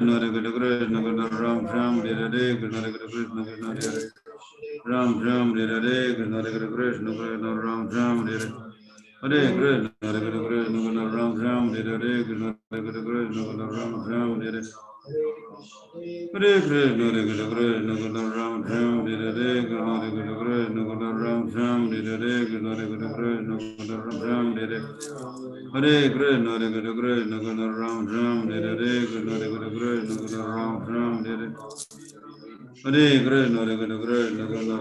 Hare Krishna Krishna Krishna Ram Ram Hare Krishna Hare Krishna Krishna Hare Ram Ram Hare Krishna Hare Krishna Krishna Ram Ram Hare Hare Krishna Hare Krishna Krishna Ram Ram Hare Krishna Hare Krishna Krishna Ram Ram Hare Hare Krishna Hare Krishna Krishna Ram Ram Hare Krishna Hare Krishna Krishna Ram Ram Hare Krishna Hare Krishna Ram Ram Hare Hare Krishna Hare Krishna Krishna Ram Ram Hare Krishna Hare Krishna Ram Ram Hare Hare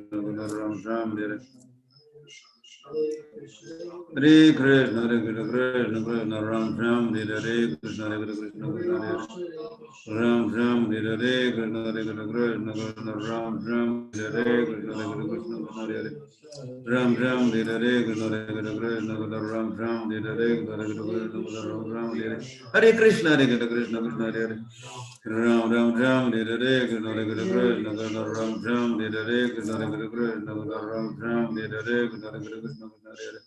Krishna Hare Krishna Krishna Ram Ram Hare Krishna Hare Krishna Ram Ram Hare Hare Krishna Hare Krishna Krishna Krishna Ram Ram Hare Krishna Hare Krishna Krishna Hare Ram Ram Hare Krishna Hare Krishna Krishna Krishna Ram Ram Hare Krishna Hare Krishna Krishna Hare Ram Ram Hare Krishna Hare Krishna Krishna Ram Ram Hare Krishna Ram Ram Hare Hare Krishna Hare Krishna Krishna Krishna Hare Ram Ram Ram Hare Krishna Hare Krishna Krishna Ram Ram Hare Krishna Hare Krishna Ram Ram Hare Krishna Hare Krishna Hare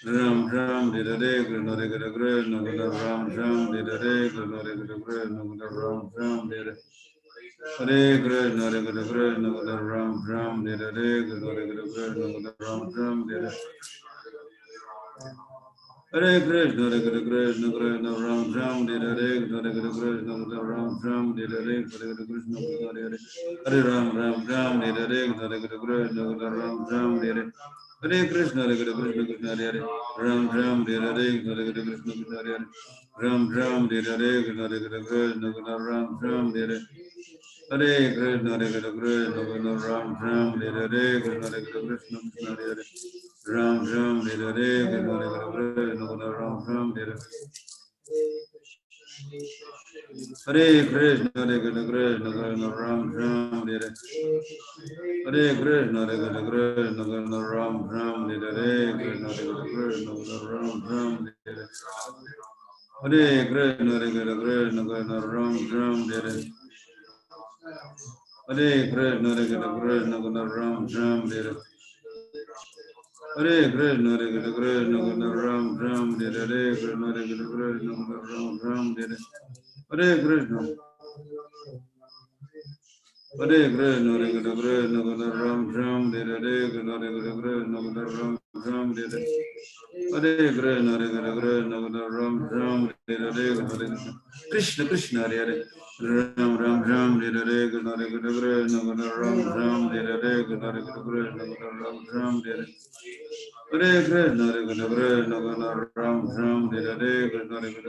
Ram Ram Hare Krishna Hare Krishna Ram Ram Hare Krishna Hare Krishna Ram Ram Hare Hare Krishna Hare Krishna Ram Ram Hare Krishna Hare Krishna Ram Ram Hare Hare Krishna Hare Krishna Krishna Ram Ram Hare Krishna Hare Krishna Ram Ram Hare Krishna Hare Ram Ram Ram Hare Krishna Hare Krishna Ram Ram Hare Hare Krishna Hare Krishna Krishna Hare Ram Ram Hare Krishna Hare Krishna Hare Ram Ram Hare Krishna Hare Krishna Ram Ram Hare Hare Krishna Hare Krishna Ram Ram Hare Krishna Hare Krishna Hare Ram Ram Hare Krishna Hare Krishna Ram Ram Hare Hare Krishna Hare Krishna Krishna Ram Ram Hare Hare Krishna Hare Krishna Krishna Ram Ram Hare Krishna Hare Krishna Ram Ram Hare Hare Krishna Hare Krishna Krishna Ram Ram Hare Hare Krishna Hare Krishna Krishna Ram Ram Hare Hare Krishna Hare Krishna Krishna Ram Ram Hare Hare Krishna Hare Krishna Krishna Ram Ram Hare Hare Krishna Hare Krishna Hare Krishna Krishna Ram Ram Hare Hare Krishna Hare Krishna Krishna Ram Ram Hare Hare Krishna Hare Krishna Krishna Ram Ram Hare Hare Krishna Krishna Hare Hare Ram Ram Ram Hare Hare Krishna Hare Krishna Krishna Ram Ram Hare Hare Krishna Hare Krishna Krishna Ram Ram Hare Hare Krishna Hare Krishna Krishna Ram Ram Hare Hare Krishna Hare Krishna Krishna Ram Ram Hare Hare Krishna Hare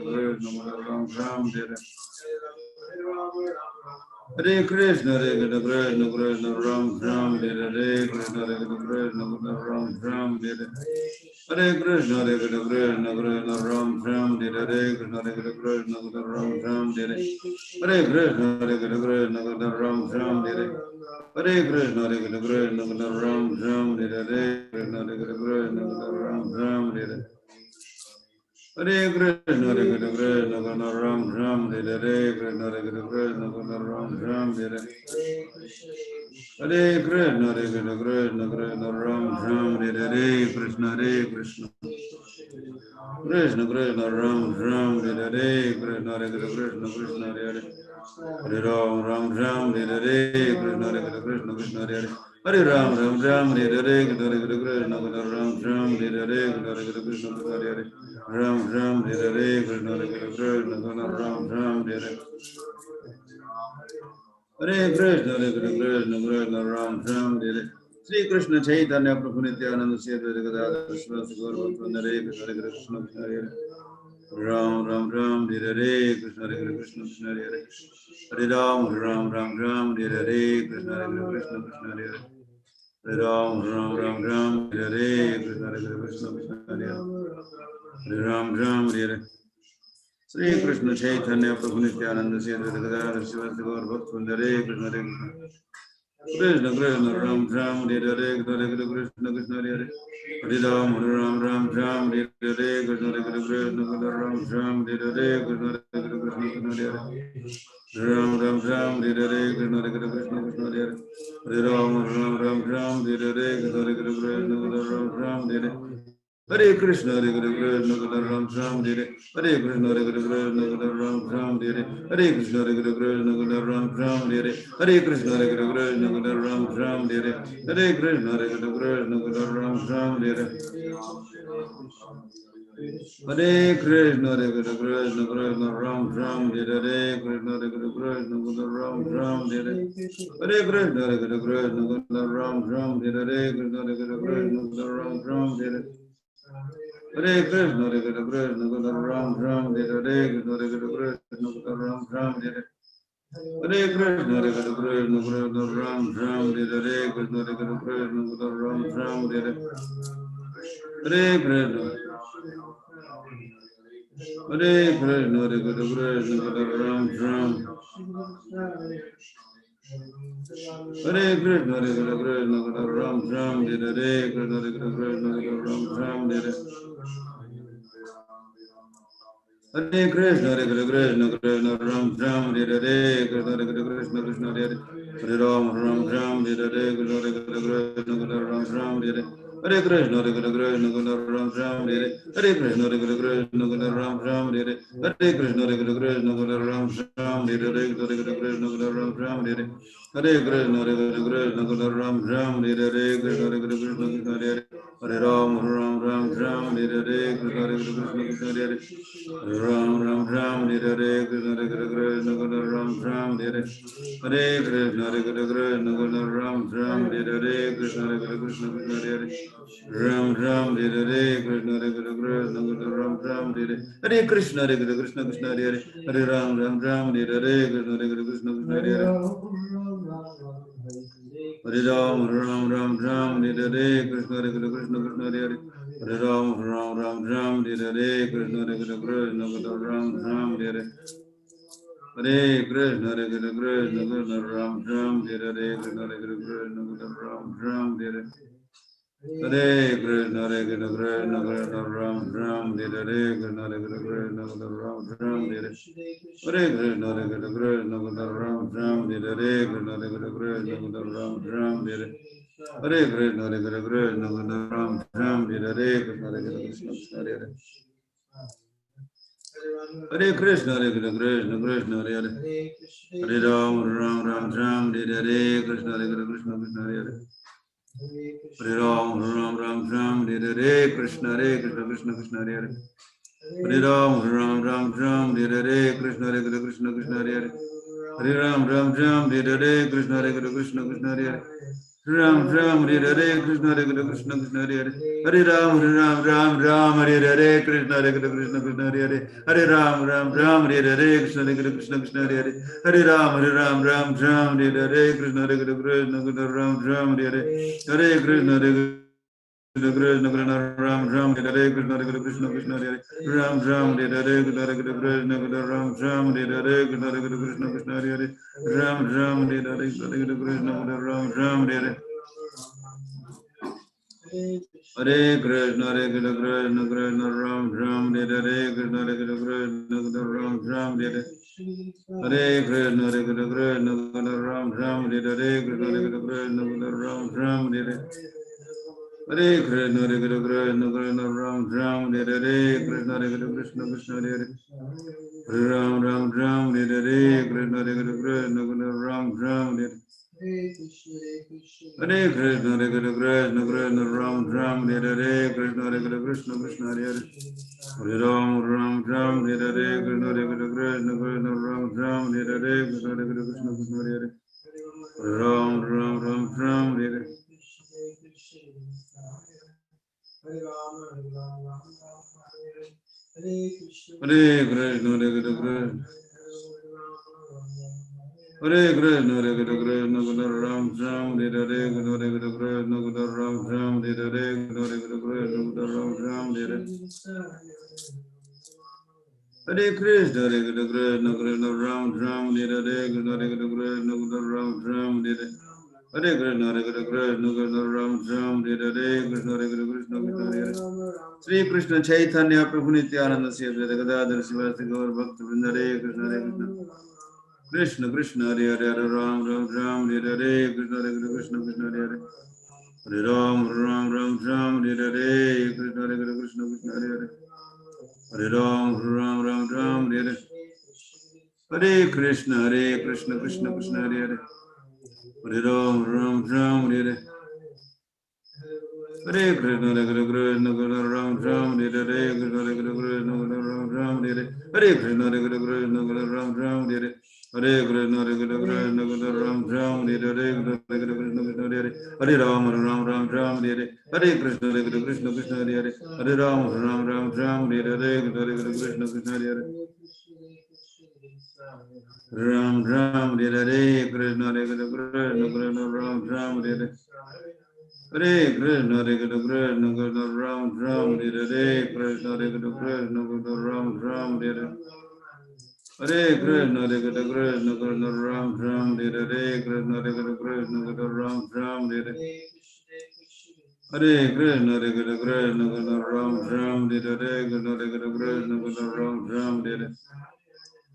Krishna Krishna Krishna Ram Ram Hare Hare Krishna Hare Krishna Krishna Ram Ram Hare Hare Krishna Hare Krishna Krishna Krishna Ram Ram Hare Hare Krishna Hare Krishna Krishna Ram Ram Hare Hare Krishna Hare Krishna Krishna Krishna Ram Ram Hare Hare Krishna Hare Krishna Krishna Krishna Ram Ram Hare Hare Krishna Hare Krishna Krishna Ram Ram Hare Hare Krishna Hare Krishna Krishna Ram Ram Hare Krishna Hare Krishna Krishna Ram Ram Hare Hare Krishna Hare Krishna Krishna Ram Ram Hare Krishna Hare Krishna Krishna Krishna Ram Ram Hare Krishna Hare Krishna Krishna Hare Hare Ram Ram Ram Hare Krishna Hare Krishna Krishna Hare Hare Ram Ram Ram Hare Krishna Hare Krishna Ram Ram Hare Krishna Krishna Hare Ram Ram Hare Krishna Hare Krishna Ram Ram Hare Hare Krishna Hare Krishna Krishna Ram Ram Hare Sri Krishna Chaitanya Prabhu Nityananda Sri Advaita Gadadhara Srivastava Gaura Bhaktivinoda Hare Krishna Hare Krishna Krishna Hare Ram Ram Ram Hare Krishna Hare Krishna Krishna Hare Hare Ram Ram Ram Ram Hare Krishna Hare Krishna Krishna Hare Hare Ram Ram Ram Ram Hare Krishna Hare Krishna Krishna Hare Hare Ram Ram Hare Sri Krishna Chaitanya Prabhu Nityananda Sri Advaita Gadadhara Srivastava Gaura Bhaktivinoda Hare Krishna Hare Krishna Krishna Ram Ram Hare Hare Krishna Krishna Hare Hare Hare Ram Ram Ram Hare Hare Krishna Krishna Ram Ram Hare Hare Krishna Krishna Hare Ram Ram Ram Hare Hare Krishna Krishna Krishna Hare Hare Ram Ram Ram Hare Hare Krishna Krishna Ram Ram Hare Hare Krishna, Hare Krishna, Ram Ram, Hare Hare Krishna, Hare Krishna, Ram Ram, Hare Hare Krishna, Hare Krishna, Ram Ram, Hare Hare Krishna, Hare Krishna, Ram Ram, Hare Hare Krishna, Hare Krishna, Ram Ram, Hare Hare Krishna, Hare Krishna, Krishna Ram Ram, Hare Hare Krishna, Hare Krishna, Ram Ram, Hare Hare Krishna, Hare Krishna, Ram Ram, Hare Hare Krishna, Hare Krishna, Ram Ram, Hare Hare Krishna, Hare Krishna, Ram Ram, Hare Hare Krishna, Hare Krishna, Ram Ram, Hare Hare Krishna, Hare Krishna, Ram Ram, Hare Hare Krishna, Hare Krishna, Ram Ram, Hare Hare Krishna. Hare Krishna, Hare Krishna, Ram Ram. Hare Krishna, Hare Krishna, Ram Ram, Hare Krishna, Hare Krishna, Ram Ram, Hare Hare Krishna, Hare Krishna, Krishna Ram Ram, Hare Hare Krishna, Hare Krishna, Krishna Hare Hare Ram Ram Ram, Hare Hare Krishna, Hare Krishna, Ram Ram, Hare Hare Krishna, Hare Krishna, Ram Ram, Hare Hare Krishna, Hare Krishna, Ram Ram, Hare Hare Krishna, Hare Krishna, Ram Ram, Hare Hare Krishna, Ram Ram, Hare Hare Krishna, Hare Krishna, Ram Ram, Hare Hare Krishna, Hare Krishna, Hare Hare Ram Ram Ram Ram, Hare Hare Krishna, Hare Krishna, Hare Ram Ram Ram, Hare Hare Krishna, Hare Krishna, Ram Ram, Hare Hare Krishna, Hare Krishna, Ram Ram, Hare Hare Krishna, Hare Krishna, Hare Ram Ram, Hare Hare Krishna, Hare Krishna, Ram Ram, Hare Hare Krishna, Hare Krishna, Krishna Hare Hare Ram Ram Ram, Hare Hare Krishna, Hare Krishna, Hare Hare Hare Ram Ram Ram Ram, Hare Hare Krishna, Hare Krishna, Krishna Hare Hare Hare Ram Ram Ram Ram, Hare Hare Krishna, Hare Krishna, Ram Ram, Hare Hare Krishna, Hare Krishna, Krishna Ram Ram, Hare Hare Krishna, Hare Krishna, Ram Ram, Hare Hare Krishna, Hare Krishna, Krishna Ram Ram, Hare Hare Krishna, Hare Krishna, Ram Ram, Hare Hare Krishna, Hare Krishna, Ram Ram, Hare Hare Krishna, Hare Krishna, Ram Ram, Hare Hare Krishna, Hare Krishna, Ram Ram, Hare Hare Krishna, Hare Krishna, Hare Hare Hare Krishna, Hare Krishna, Krishna Hare Hare Hare Ram, Ram Ram, Hare Hare Krishna, Hare Krishna, Krishna Hare Hare Hare Ram, Ram Ram, Hare Hare Krishna, Hare Krishna, Krishna Krishna Hare Hare Hare Ram, Ram Ram, Hare Hare Krishna, Hare Krishna, Krishna Hare Hare Hare Ram, Ram Ram, Hare Hare Krishna, Hare Krishna, Krishna Hare Hare Ram Ram, Hare Hare Krishna, Hare Krishna, Krishna Hare Hare Hare Ram, Ram Ram, Hare Hare Krishna, Hare Krishna, Krishna Hare Hare Hare Ram, Ram Hare Hare Krishna, Hare Krishna, Krishna Hare Hare Hare Ram, Hare Hare Krishna, Hare Krishna, Ram Ram, Hare Hare Hare Krishna, Hare Krishna, Krishna Ram Ram, Hare Krishna, Hare Krishna, Krishna Hare Ram Ram, Hare Hare Krishna, Hare Krishna, Ram Ram, Hare Hare Krishna, Hare Krishna, Krishna Hare Ram Ram, Hare Hare Krishna, Ram Ram, Hare Hare Krishna, Hare Krishna, Krishna Ram Ram, Hare Hare Krishna, Hare Krishna, Ram Ram, Hare Hare Krishna, Hare Krishna, Krishna Ram Ram, Hare Hare Krishna, Hare Krishna, Ram Ram, Hare Hare Krishna, Hare Krishna, Krishna Ram Ram, Hare Hare Krishna, Hare Krishna, Krishna Hare Hare Hare Ram, Ram, Hare Hare Krishna, Hare Krishna, Ram Ram, Hare Hare Krishna, Hare Krishna, Krishna Ram Ram, Hare Hare Krishna, Hare Krishna, Krishna Hare Hare Hare Ram, Ram, Hare Hare Krishna, Hare Krishna, Krishna Ram Ram, Hare Hare Krishna, Hare Krishna, Krishna Hare Hare Hare Ram, Ram, Hare Hare Hare Krishna, Hare Krishna Hare Krishna, Hare Krishna, Krishna Ram Ram, Hare Hare Krishna, Hare Krishna, Krishna Ram Ram, Hare Hare Krishna, Hare Krishna, Ram Ram, Hare Hare Krishna, Hare Krishna, Krishna Ram Ram, Hare Hare Krishna, Hare Krishna, Krishna Ram Ram, Hare Hare Krishna, Hare Krishna, Krishna Ram Ram, Hare Hare Krishna, Hare Krishna, Krishna Hare Shri Krishna Chaitanya Prabhu Nityananda Sri Advaita Gadadhar Sivasati Gaur Bhakta Vrinda Hare Krishna, Hare Krishna Krishna Krishna Hare Hare Hare Ram Ram Ram Hare Hare Krishna Hare Krishna Krishna Hare Hare Hare Ram Ram Ram Ram Hare Hare Krishna Hare Krishna Krishna Hare Hare Hare Ram Ram Ram Ram Hare Hare Hare Krishna Krishna Krishna Hare Hare Hare Ram Ram Ram Hare Hare Hare Krishna Krishna Ram Ram Hare Hare Krishna Krishna Ram Ram Hare Hare Krishna Krishna Ram Ram Hare Hare Krishna Krishna Ram Ram Hare Hare Krishna Krishna Hare Hare Ram Ram Ram Ram Hare Hare Krishna Krishna Krishna Hare Hare Hare Ram Ram Ram Ram Hare Hare Krishna Krishna Hare Hare Ram Ram Hare Krishna Krishna Ram Ram Hare Hare Krishna Krishna Ram Ram Hare Krishna Krishna Ram Ram Hare Hare Krishna Krishna Ram Ram Hare Krishna Krishna Ram Ram Hare Hare Krishna Krishna Ram Ram Hare Krishna Krishna Ram Ram Hare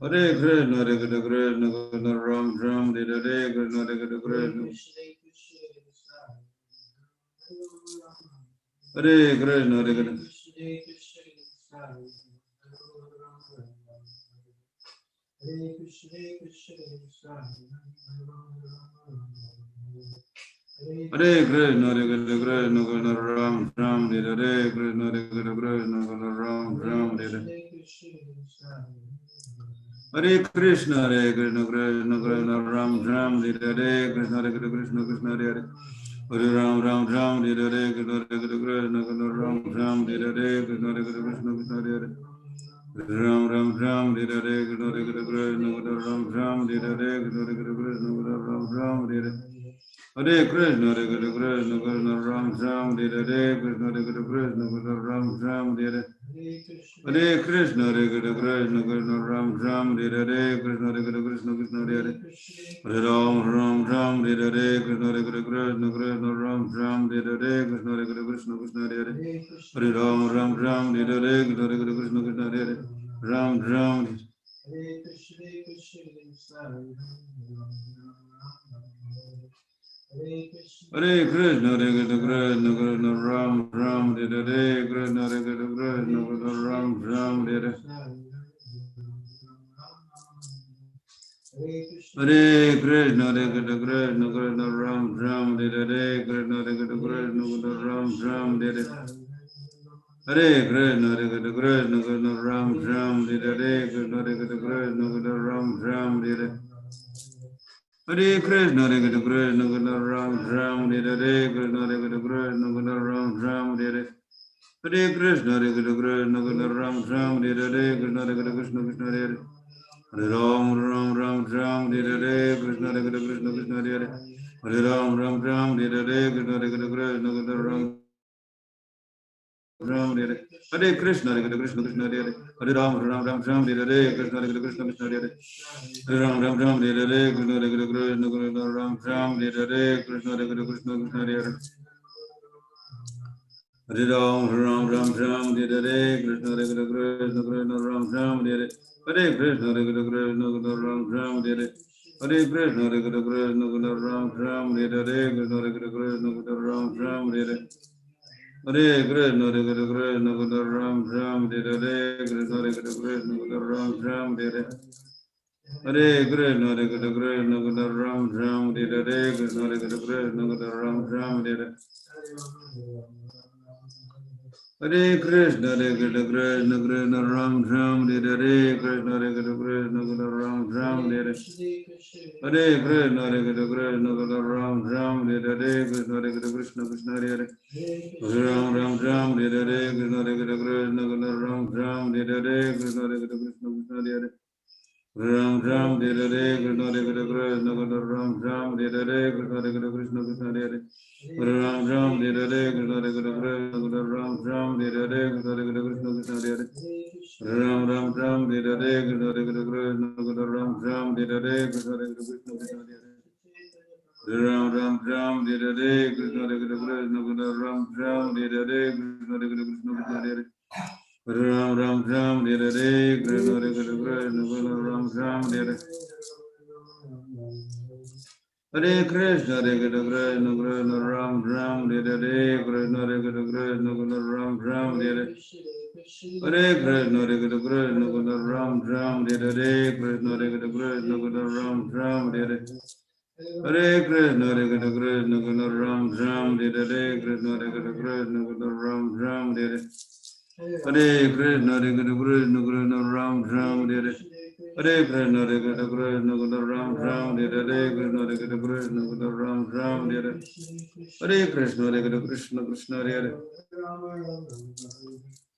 Hare Krishna Krishna Ram Ram Hare Krishna Krishna Hare Krishna Hare Krishna Hare Krishna Krishna Ram Ram Hare Krishna Krishna Ram Ram Hare Hare Krishna Krishna Ram Ram Hare Krishna Krishna Hare Hare Ram Ram Ram Hare Krishna Krishna Ram Ram Hare Krishna Krishna Hare Ram Ram Ram Hare Krishna Krishna Ram Ram Hare Krishna Ram Ram Hare Hare Krishna Krishna Ram Ram Hare Krishna Krishna Ram Ram Hare Hare Krishna Krishna Ram Ram Hare Krishna Krishna Hare Hare Ram Ram Ram Hare Krishna Krishna Ram Ram Hare Krishna Krishna Hare Hare Ram Ram Ram Hare Krishna Krishna Hare Ram Ram Hare Krishna Krishna Ram Ram Hare Krishna Krishna Ram Ram Hare Hare Krishna Krishna Ram Ram Hare Krishna Krishna Ram Ram Hare Hare Krishna Krishna Ram Ram Hare Krishna Krishna Ram Ram Hare Hare Krishna Krishna Ram Ram Hare Krishna Krishna Ram Ram Hare Hare Krishna Krishna Ram Ram Hare Krishna Krishna Hare Hare Ram Ram Ram Ram Hare Krishna Krishna Hare Hare Ram Ram Ram Hare Krishna Krishna Ram Ram Hare Hare Krishna Krishna Hare Hare Ram Ram Ram Ram Hare Krishna Krishna Hare Hare Ram Ram Ram Hare Krishna Krishna Ram Ram Hare Krishna Krishna Hare Hare Ram Ram Ram Ram Hare Krishna Krishna Ram Ram Hare Hare Krishna Krishna Ram Ram Hare Hare Krishna Krishna Ram Ram Hare Krishna Krishna Ram Ram Hare Hare Krishna Krishna Ram Ram Hare Krishna Krishna Ram Ram Hare Hare Krishna Krishna Ram Ram Hare Krishna Krishna Ram Ram Hare Hare Krishna Krishna Ram Ram Hare Krishna Krishna Ram Ram Hare Hare Krishna Krishna Ram Ram Hare Krishna Krishna Hare Ram Ram Ram Hare Krishna Krishna Ram Ram Hare Krishna Krishna Hare Ram Ram Hare Krishna Krishna Ram Ram Hare Krishna Krishna Hare Ram Ram Hare Krishna Krishna Ram Ram Hare Krishna Krishna Hare Ram Ram Ram Hare Krishna Krishna Ram Ram Hare Krishna Krishna Hare Ram Ram Ram Hare Krishna Krishna Ram Ram Hare Krishna Krishna Hare Ram Ram Ram Hare Krishna Krishna Ram Ram Hare Hare Krishna, Hare Krishna, Krishna Ram Ram, Hare Krishna, Hare Krishna, Krishna Ram Ram, Hare Krishna, Hare Krishna, Krishna Ram Ram, Hare Krishna, Hare Krishna, Krishna Ram Ram, Hare Krishna, Hare Krishna, Krishna Ram Ram, Hare Krishna, Hare Krishna, Krishna Ram Ram, Hare Krishna, Hare Krishna, Krishna Ram Ram, Hare Krishna, Hare Krishna, Krishna Ram Ram, Hare Krishna, Hare Krishna, Krishna Ram Ram, Hare Krishna, Hare Krishna, Krishna Krishna, Hare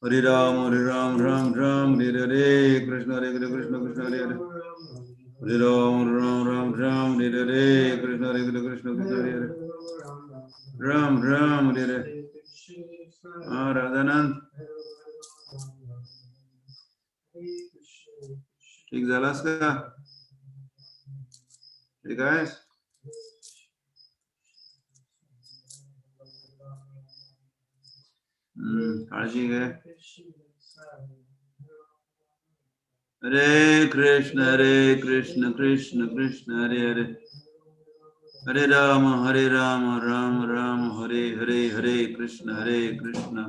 Hare Ram, Ram Ram, Hare Krishna, Hare Krishna, Krishna Krishna, Hare Hare Ram, Ram Ram, Ram Hare Krishna, Hare Krishna, Krishna Krishna, Hare Ram Ram, Hare Radhanand. ठीक झालास का? ठीक आहेस? काळजी घे. Hare Krishna, Krishna Krishna, Hare Hare. Hare Rama, Rama Rama, Hare Hare, Hare Krishna, Krishna.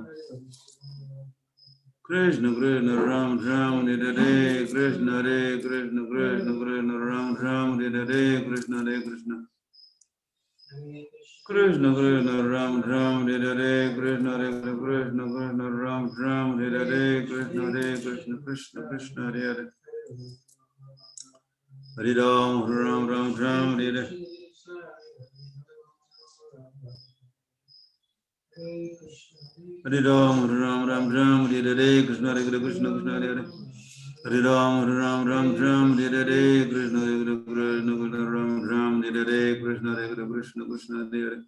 Krishna Krishna, Ram Ram, Hare Krishna, Krishna Krishna, Ram Ram, Hare Krishna, Krishna. Krishna Krishna, Ram Ram, Hare Krishna, Krishna Krishna, Ram Ram, Hare Krishna, Krishna Krishna, Hare Hare. Hare Ram, Ram Ram, Hare Hare Ram, Ram, Hare Krishna, Krishna Krishna, Hare Hare. Hare Ram, Ram, Hare Krishna, Krishna Ram Ram, Hare Krishna, Krishna Krishna, Hare Hare.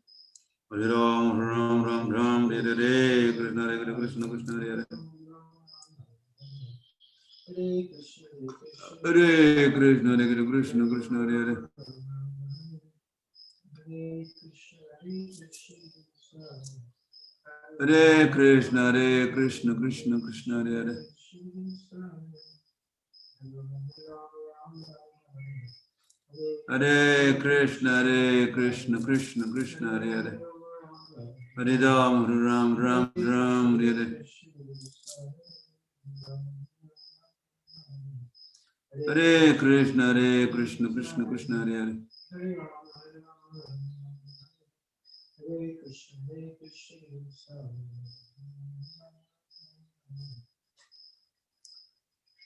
Hare Ram, Hare Krishna, Krishna Krishna, Hare Hare. Hare Krishna, Krishna Krishna, Hare Hare. Hare Krishna, Krishna Krishna, Hare Hare. Hare Krishna, Krishna Krishna, Hare Hare. Hare Ram, Ram, Hare Hare. Hare Krishna, Krishna Krishna, Hare Hare.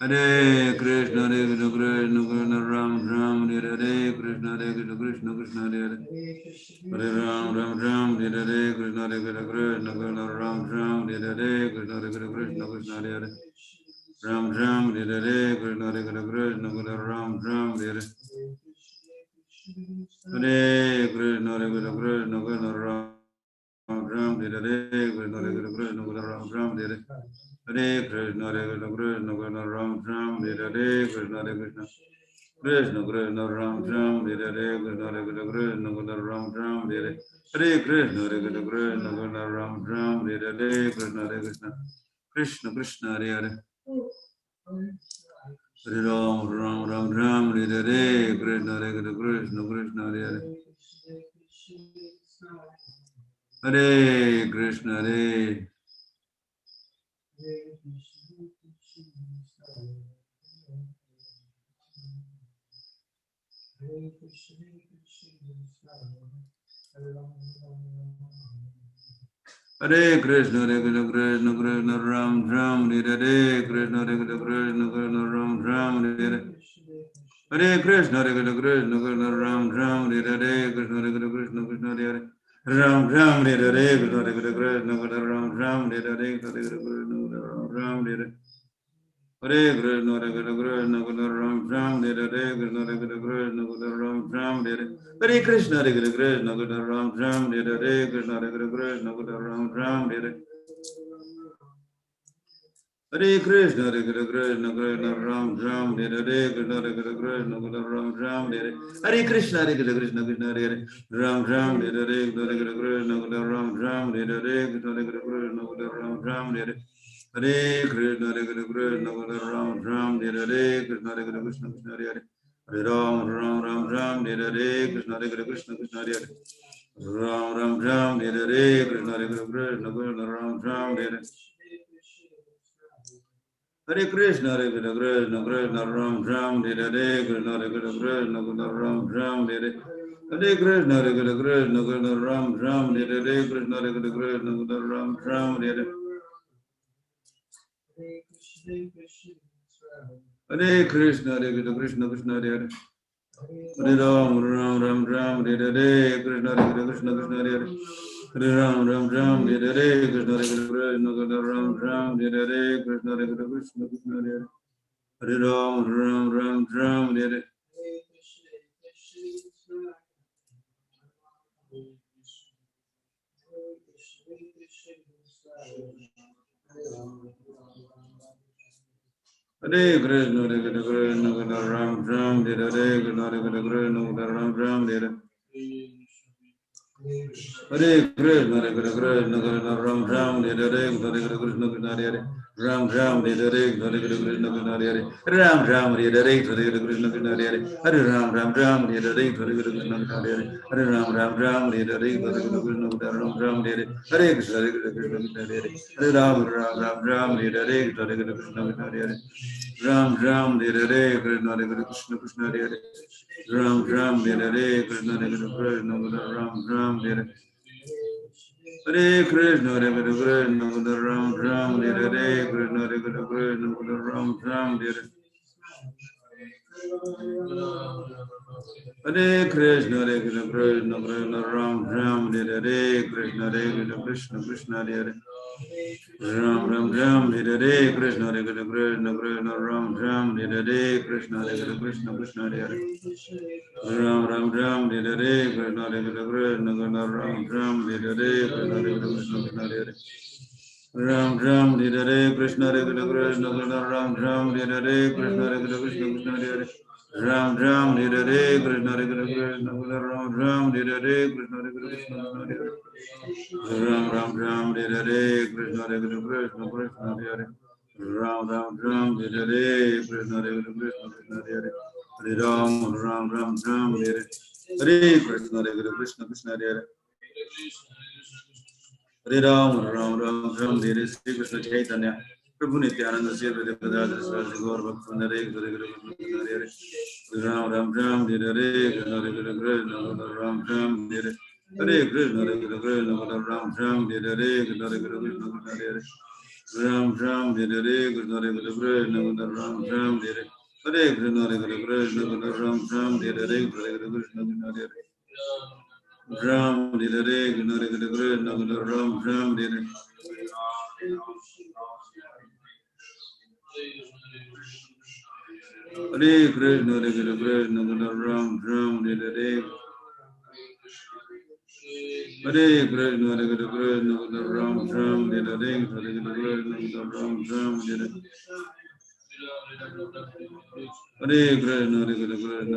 Hare Krishna, Krishna Ram Ram, Hare Krishna, Krishna Krishna, Hare Hare. Hare Ram, Hare Krishna, Krishna Ram Ram, Hare Krishna, Krishna Krishna, Hare Hare. Ram Ram, Hare Krishna, Krishna Ram Ram, Hare Hare. Hare Krishna, Krishna Ram Ram, Hare Krishna, Krishna Ram Ram, Hare Hare. Hare Krishna, Krishna Ram Ram, Hare Krishna, Krishna Ram Ram, Hare Krishna, Krishna Ram Ram, Hare Hare Krishna, Krishna Ram Ram, Hare Krishna, Krishna Krishna, Hare Hare. Hare Ram, Ram, Hare Krishna, Krishna, Hare Hare. Hare Krishna, Hare. Hare Krishna, Krishna Ram Ram, Hare Krishna, Krishna Ram Ram, Hare Hare Krishna, Krishna Ram Ram, Hare Krishna, Krishna Hare Ram Ram, Hare Krishna, Krishna Ram Ram, Hare Krishna, Ram Hare Hare Krishna, Krishna Ram Ram, Hare Krishna, Krishna Ram Ram, Hare Krishna, Krishna Ram Ram, Hare Krishna, Krishna Ram Ram, Hare Krishna, Krishna Ram Ram, Hare Krishna, Krishna Ram Ram, Hare Krishna, Krishna Hare Ram Ram, Hare Krishna, Ram Ram, Hare Krishna, Krishna Ram Ram, Hare Krishna, Krishna Ram Ram, Hare Krishna, Krishna Hare Hare Ram, Ram Ram Ram, Hare Hare Krishna, Hare Krishna, Krishna Hare Hare. Ram Ram Ram, Hare Hare Krishna, Hare Krishna, Krishna Ram Ram, Hare Hare. Hare Krishna, Hare Krishna, Krishna Ram Ram, Hare Hare Krishna, Hare Krishna, Krishna Ram Ram, Hare Hare. Hare Krishna, Hare Krishna, Krishna Ram Ram, Hare Hare Krishna, Hare Krishna, Krishna Ram Ram, Hare Hare. Hare Krishna, Hare Krishna, Krishna Krishna, Hare Hare. Hare Ram, Ram Ram Ram, Hare Hare Krishna, Hare Krishna, Krishna Hare Hare. Hare Ram, Ram Ram, Hare Hare Krishna, Hare Krishna, Krishna Ram Ram, Hare Hare Krishna, Hare Krishna, Krishna Hare Hare. Hare Ram, Ram Ram Ram, Hare Hare. Hare Krishna, Hare Krishna, Krishna Ram Ram, Hare Hare Krishna, Hare Krishna, Krishna Ram Ram, Hare Hare. Hare Krishna, Hare Krishna, Krishna Ram Ram, Hare Hare, Hare Krishna, Krishna Hare Hare. Ram Ram, Hare Hare, Hare Krishna, Krishna Hare Hare. Ram Ram, Hare Hare, Hare Krishna, Krishna Hare Hare. Hare Ram, Ram Ram, Hare Hare, Hare Krishna, Krishna Hare Hare. Hare Ram, Ram Ram, Hare Hare, Hare Krishna, Krishna Ram Ram, Hare Hare. Hare Krishna, Hare Krishna, Krishna Hare Hare. Hare Ram, Ram Ram, Hare Hare, Hare Krishna, Krishna Hare Hare. Ram Ram, Hare Hare, Krishna, Hare Krishna, Krishna Hare Hare. Ram Ram, Hare Hare, Krishna, Hare Krishna, Ram Ram, Hare Hare. Hare Krishna, Hare Krishna, Hare Ram Ram, Hare Hare Krishna, Hare Krishna, Hare Ram Ram, Hare Hare Krishna, Hare Krishna, Krishna Ram Ram, Hare Hare Krishna, Hare Krishna, Krishna Hare Hare. Ram Ram Ram, Hare Hare Krishna, Hare Krishna, Krishna Ram Ram, Hare Hare Krishna, Hare Krishna, Krishna Hare Hare. Ram Ram Ram, Hare Hare Krishna, Hare Krishna, Krishna Ram Ram, Hare Hare Krishna, Hare Krishna, Krishna Hare Hare. Ram Ram, Hare Hare Krishna, Hare Krishna, Krishna Ram Ram, Hare Hare Krishna, Hare Krishna, Krishna Hare Hare. Ram Ram, Hare Hare Krishna, Hare Krishna, Krishna Ram Ram, Hare Hare Krishna, Hare Krishna, Krishna Hare Hare. Ram Ram Ram, Hare Hare Krishna, Hare Krishna, Krishna Hare Hare. Ram Ram Ram, Hare Hare Krishna, Hare Krishna, Krishna Hare Hare. Hare Ram, Ram Ram Ram, Hare Hare. Hare Krishna, Hare Krishna, Krishna Hare Hare. Hare Ram, Ram Ram Ram, Hare Sri Krishna Chaitanya. Prabhu Nityananda Sri Gadadhar Swasi Gaur Bhaktivinoda Hare Krishna, Hare Hare. Ram Ram Ram, Hare Hare Krishna, Hare Krishna, Ram Ram, Hare Hare. Hare Krishna, Hare Krishna, Ram Ram, Hare Hare Krishna, Hare Krishna, Hare Hare. Ram Ram, Hare Hare Krishna, Hare Krishna, Ram Ram, Hare Hare. Hare Krishna, Hare Krishna, Ram Ram, Hare Hare, Hare Krishna, Hare Hare. Ram, Hare Hare Krishna, Hare Krishna, Ram Ram, Hare Hare. Hare Krishna, Hare Krishna, Ram Ram, Hare Hare. Hare Krishna, Hare Krishna, Ram Ram, Hare Hare, Hare Krishna, Ram Ram, Hare Hare. Hare Krishna, Hare Krishna,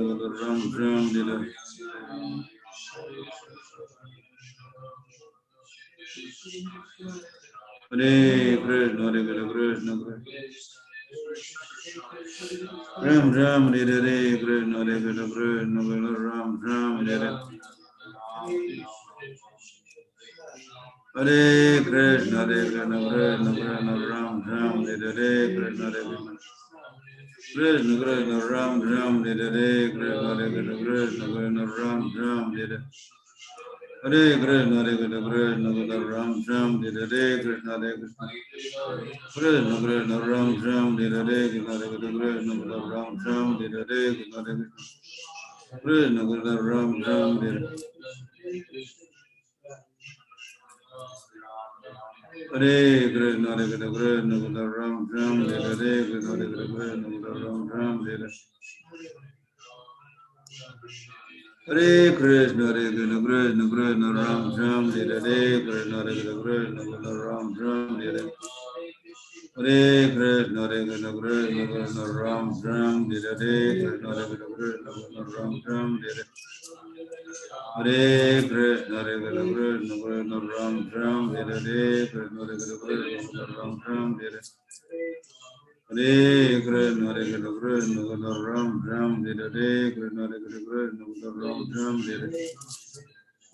Ram Ram, Hare Hare. Hare Krishna, Hare Krishna, Ram Ram, Hare Hare, Krishna, Hare Krishna, Ram Ram, Hare Hare. Hare Krishna, Hare Krishna, Krishna Ram Ram, Hare Hare, Krishna Hare Krishna. Krishna Krishna Ram Ram, Hare Hare, Krishna Hare Krishna, Krishna Ram Ram, Hare Hare. Hare Krishna, Hare Krishna, Krishna Ram Ram, Hare Hare, Krishna Hare Krishna. Krishna Krishna Ram Ram, Hare Hare, Krishna Hare Krishna, Ram Ram, Hare Hare, Krishna Hare Krishna. Krishna Krishna Ram Ram, Hare Hare. Hare Krishna, Hare Krishna, Krishna Ram Ram, Hare Hare, Krishna Hare Krishna, Ram Ram, Hare Hare. Hare Krishna, Hare Krishna, Krishna Krishna Ram Ram, Hare Hare, Krishna Hare Krishna, Krishna Ram Ram, Hare Hare. Hare Krishna, Hare Krishna, Krishna Krishna Ram Ram, Hare Hare, Krishna Hare Krishna, Krishna Ram Ram, Hare Hare. Hare Krishna, Hare Krishna, Krishna Krishna Ram Ram, Hare Hare, Krishna Hare Krishna, Krishna Ram Ram, Hare Hare. Hare Krishna, Hare Krishna, Krishna Krishna Ram Ram, Hare Krishna, Hare Krishna, Krishna Krishna Ram Ram,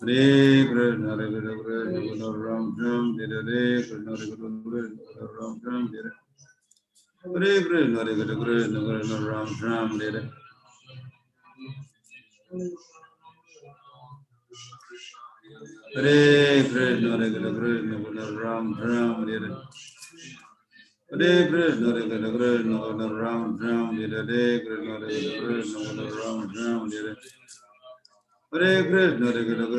Hare Krishna, Hare Krishna, Krishna Krishna Ram Ram, Hare Krishna, Hare Krishna, Krishna Ram Ram, Hare Krishna, Hare Krishna, Krishna Krishna Ram Ram, Hare Hare Krishna, Hare Krishna, Krishna Krishna Ram Ram, Hare Hare Krishna, Hare Krishna, Krishna Krishna Ram Ram, Hare Krishna, Hare Krishna, Krishna Krishna Ram Ram, Hare Hare Krishna, Hare Krishna, Krishna Krishna Ram Ram, Hare Krishna, Hare Krishna,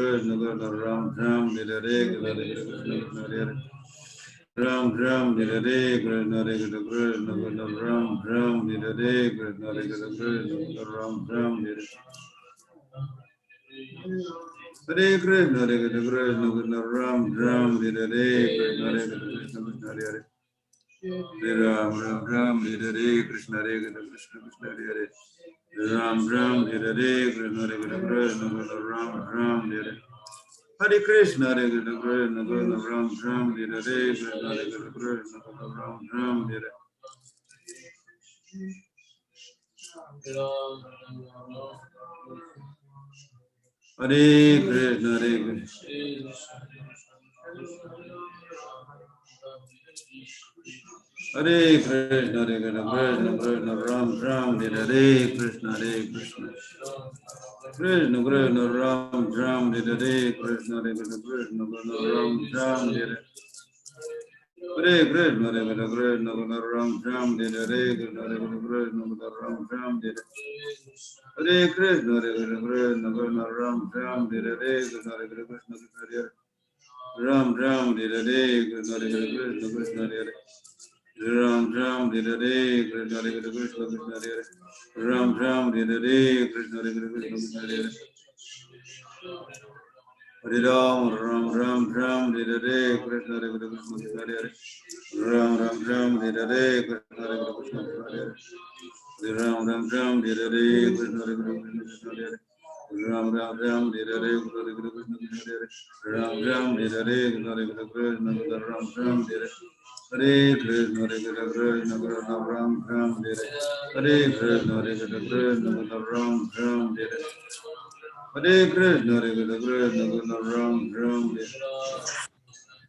Krishna Hare Ram Ram, Hare Krishna, Hare Krishna, Krishna Krishna Ram Ram, Hare Krishna, Hare Krishna, Krishna Ram Ram, Hare Hare Krishna, Hare Krishna, Krishna Krishna Ram Ram, Hare Krishna, Hare Krishna, Krishna Krishna Hare Hare Ram Ram Ram, Hare Krishna, Hare Krishna, Krishna Krishna Hare Ram Ram, Hare Krishna, Hare Krishna, Krishna Krishna Ram Ram, Hare Hare Krishna, Hare Krishna, Krishna Krishna Ram Ram, Hare Krishna, Hare Krishna, Krishna Krishna Ram Ram, Hare Hare Krishna, Hare Krishna. Hare Krishna, Hare Krishna, Krishna Krishna Ram Ram, Hare Krishna, Hare Krishna. Krishna Krishna Ram Ram, Hare Krishna, Hare Krishna, Krishna Krishna Ram Ram, Hare Hare Krishna, Hare Krishna, Krishna Krishna Ram Ram, Hare Krishna, Hare Krishna, Krishna Krishna Ram Ram, Hare Hare Krishna, Hare Krishna, Krishna Krishna Ram Ram, Hare Krishna, Hare Krishna, Krishna Krishna Ram Ram, Hare Krishna, Hare Krishna, Krishna Hare Ram Ram, Hare Krishna, Hare Krishna, Krishna Hare Ram Ram, Hare Krishna, Hare Krishna, Krishna Hare Hare Ram, Ram Ram Ram, Hare Krishna, Hare Krishna, Krishna Hare Ram Ram Ram, Hare Krishna, Hare Krishna, Krishna Hare Ram Ram Ram, Hare Krishna, Hare Krishna, Krishna Hare Ram Ram Ram, Hare Krishna, Hare Krishna, Krishna Hare Ram Ram, Hare Krishna, Hare Krishna, Krishna Ram Ram, Hare Hare Krishna, Hare Krishna, Krishna Krishna Ram Ram, Hare Hare Krishna, Hare Krishna, Krishna Krishna Ram Ram, Hare Hare Krishna, Hare Krishna, Krishna Krishna Ram Ram, Hare Hare Krishna, Hare Krishna, Krishna Krishna Ram Ram, Hare Krishna, Hare Krishna, Krishna Krishna Ram Ram, Hare Hare Krishna, Hare Krishna, Krishna Krishna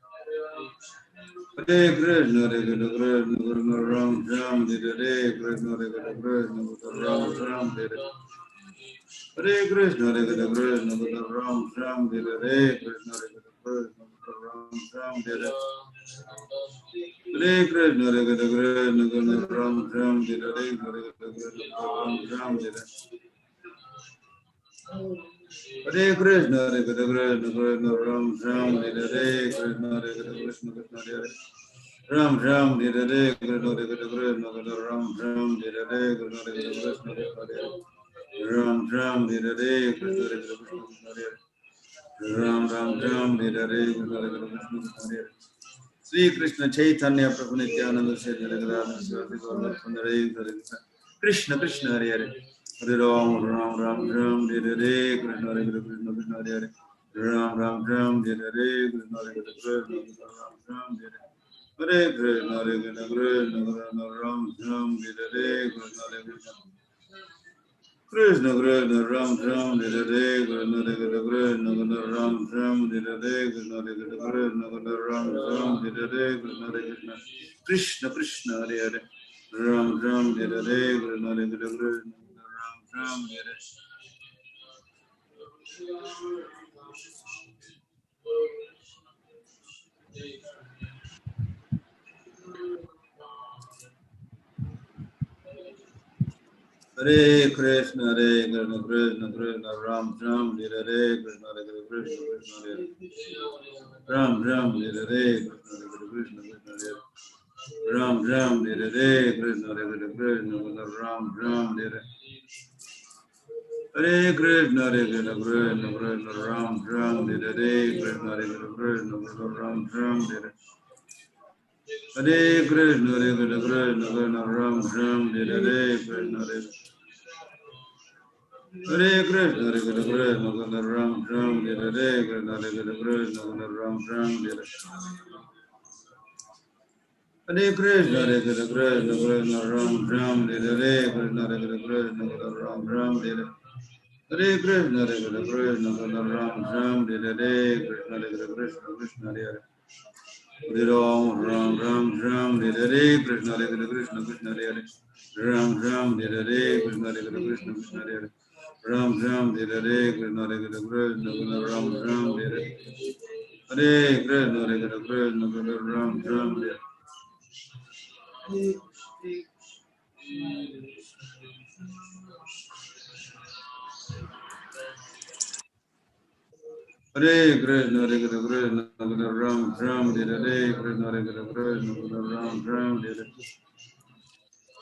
Ram Ram, Hare Krishna, Hare Krishna, Krishna Krishna Ram Ram, Hare Hare Krishna, Hare Krishna, Krishna Krishna Ram Ram, Hare Krishna, Hare Krishna, Ram Ram, Hare Hare Krishna, Hare Krishna, Krishna Krishna Ram Ram, Hare Krishna, Hare Krishna, Krishna Krishna Hare Ram Ram, Hare Krishna, Hare Krishna, Krishna Krishna Ram Ram, Hare Krishna, Hare Krishna, Krishna Krishna Hare Ram Ram, Hare Krishna, Hare Krishna, Krishna Hare Ram Ram Ram, Hare Krishna, Hare Krishna, Krishna Hare Sri Krishna Chaitanya Prabhu Nityananda Sri Radharani Sri Gaura Sundari Hare Krishna Krishna Hare Hare Hare Ram Ram Ram Ram Hare Hare Krishna Hare Krishna Krishna Hare Hare Ram Ram Ram Hare Hare Krishna Hare Krishna Krishna Ram Ram Hare Hare Krishna Hare Krishna Krishna Krishna Ram Ram Hare Hare Krishna Hare Krishna Krishna Krishna Ram Ram Hare Hare Krishna Hare Krishna Krishna Krishna Ram Ram Hare Hare Krishna Hare Krishna Krishna Krishna Ram Ram Hare Hare Krishna Hare Krishna Krishna Krishna Hare Hare Ram Ram Hare Hare Krishna Hare Krishna Krishna Ram Ram Hare Hare Krishna Hare Krishna Krishna Krishna Ram Ram Hare Hare Krishna Hare Krishna Krishna Krishna Hare Ram Ram Hare Hare Krishna Hare Krishna Krishna Hare Ram Ram Hare Hare Krishna Hare Krishna Krishna Krishna Ram Ram Hare Hare Krishna Hare Krishna Krishna Krishna Ram Ram Hare Hare Krishna Hare Krishna Krishna Krishna Ram Ram Hare Hare Krishna Hare Krishna Krishna Krishna Ram Ram Hare Hare Krishna Hare Hare Krishna Hare Krishna Krishna Krishna Ram Ram Hare Hare Krishna Hare Krishna Krishna Krishna Ram Ram Hare Hare Krishna, Hare Krishna, Krishna Ram Ram, Hare Krishna, Hare Krishna, Ram Ram, Hare Krishna, Hare Krishna, Krishna Ram Ram, Hare Krishna, Hare Krishna, Krishna Hare Hare Ram Ram Ram Ram, Hare Krishna, Hare Krishna, Krishna Hare Ram Ram, Hare Krishna, Hare Krishna, Krishna Hare Ram Ram, Hare Krishna, Hare Krishna, Ram Ram, Hare Krishna, Hare Krishna, Ram Ram, Hare Krishna, Hare Krishna, Krishna Krishna, Ram Ram, Hare Krishna, Hare Krishna, Krishna Ram Ram, Hare Krishna, Hare Krishna, Krishna Ram Ram,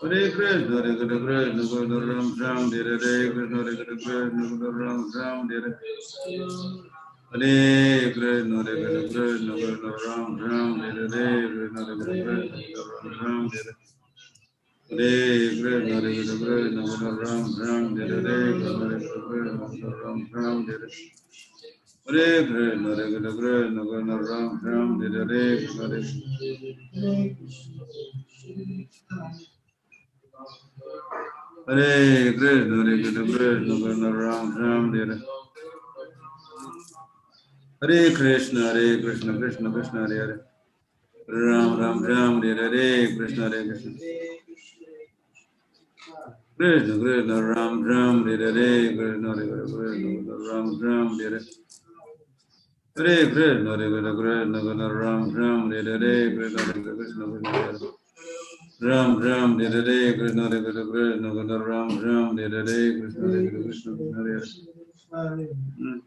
Hare Krishna, Hare Krishna, Krishna Ram Ram, Hare Krishna, Hare Krishna, Krishna Ram Ram, Hare Krishna, Hare Krishna, Ram Ram, Hare Krishna, Hare Krishna, Krishna Ram Ram, Hare Krishna, Hare Krishna, Ram Ram, Hare Krishna, Hare Krishna, Krishna Krishna, Ram Ram, Hare Krishna, Hare Krishna, Hare Krishna, Krishna Krishna, Ram Ram, Hare Krishna, Hare Krishna, Krishna Krishna, Hare Hare, Ram Ram Ram, Hare Krishna, Hare Krishna, Krishna Krishna, Ram Ram, Hare Krishna, Hare Krishna, Ram Ram, Hare Hare Krishna, Hare Krishna, Krishna Krishna, Ram Ram, Hare Krishna, Hare Krishna, Krishna Ram Ram, Hare Krishna, Hare Krishna, Krishna Krishna, Ram Ram, Hare Krishna, Hare Krishna, Krishna Hare. Is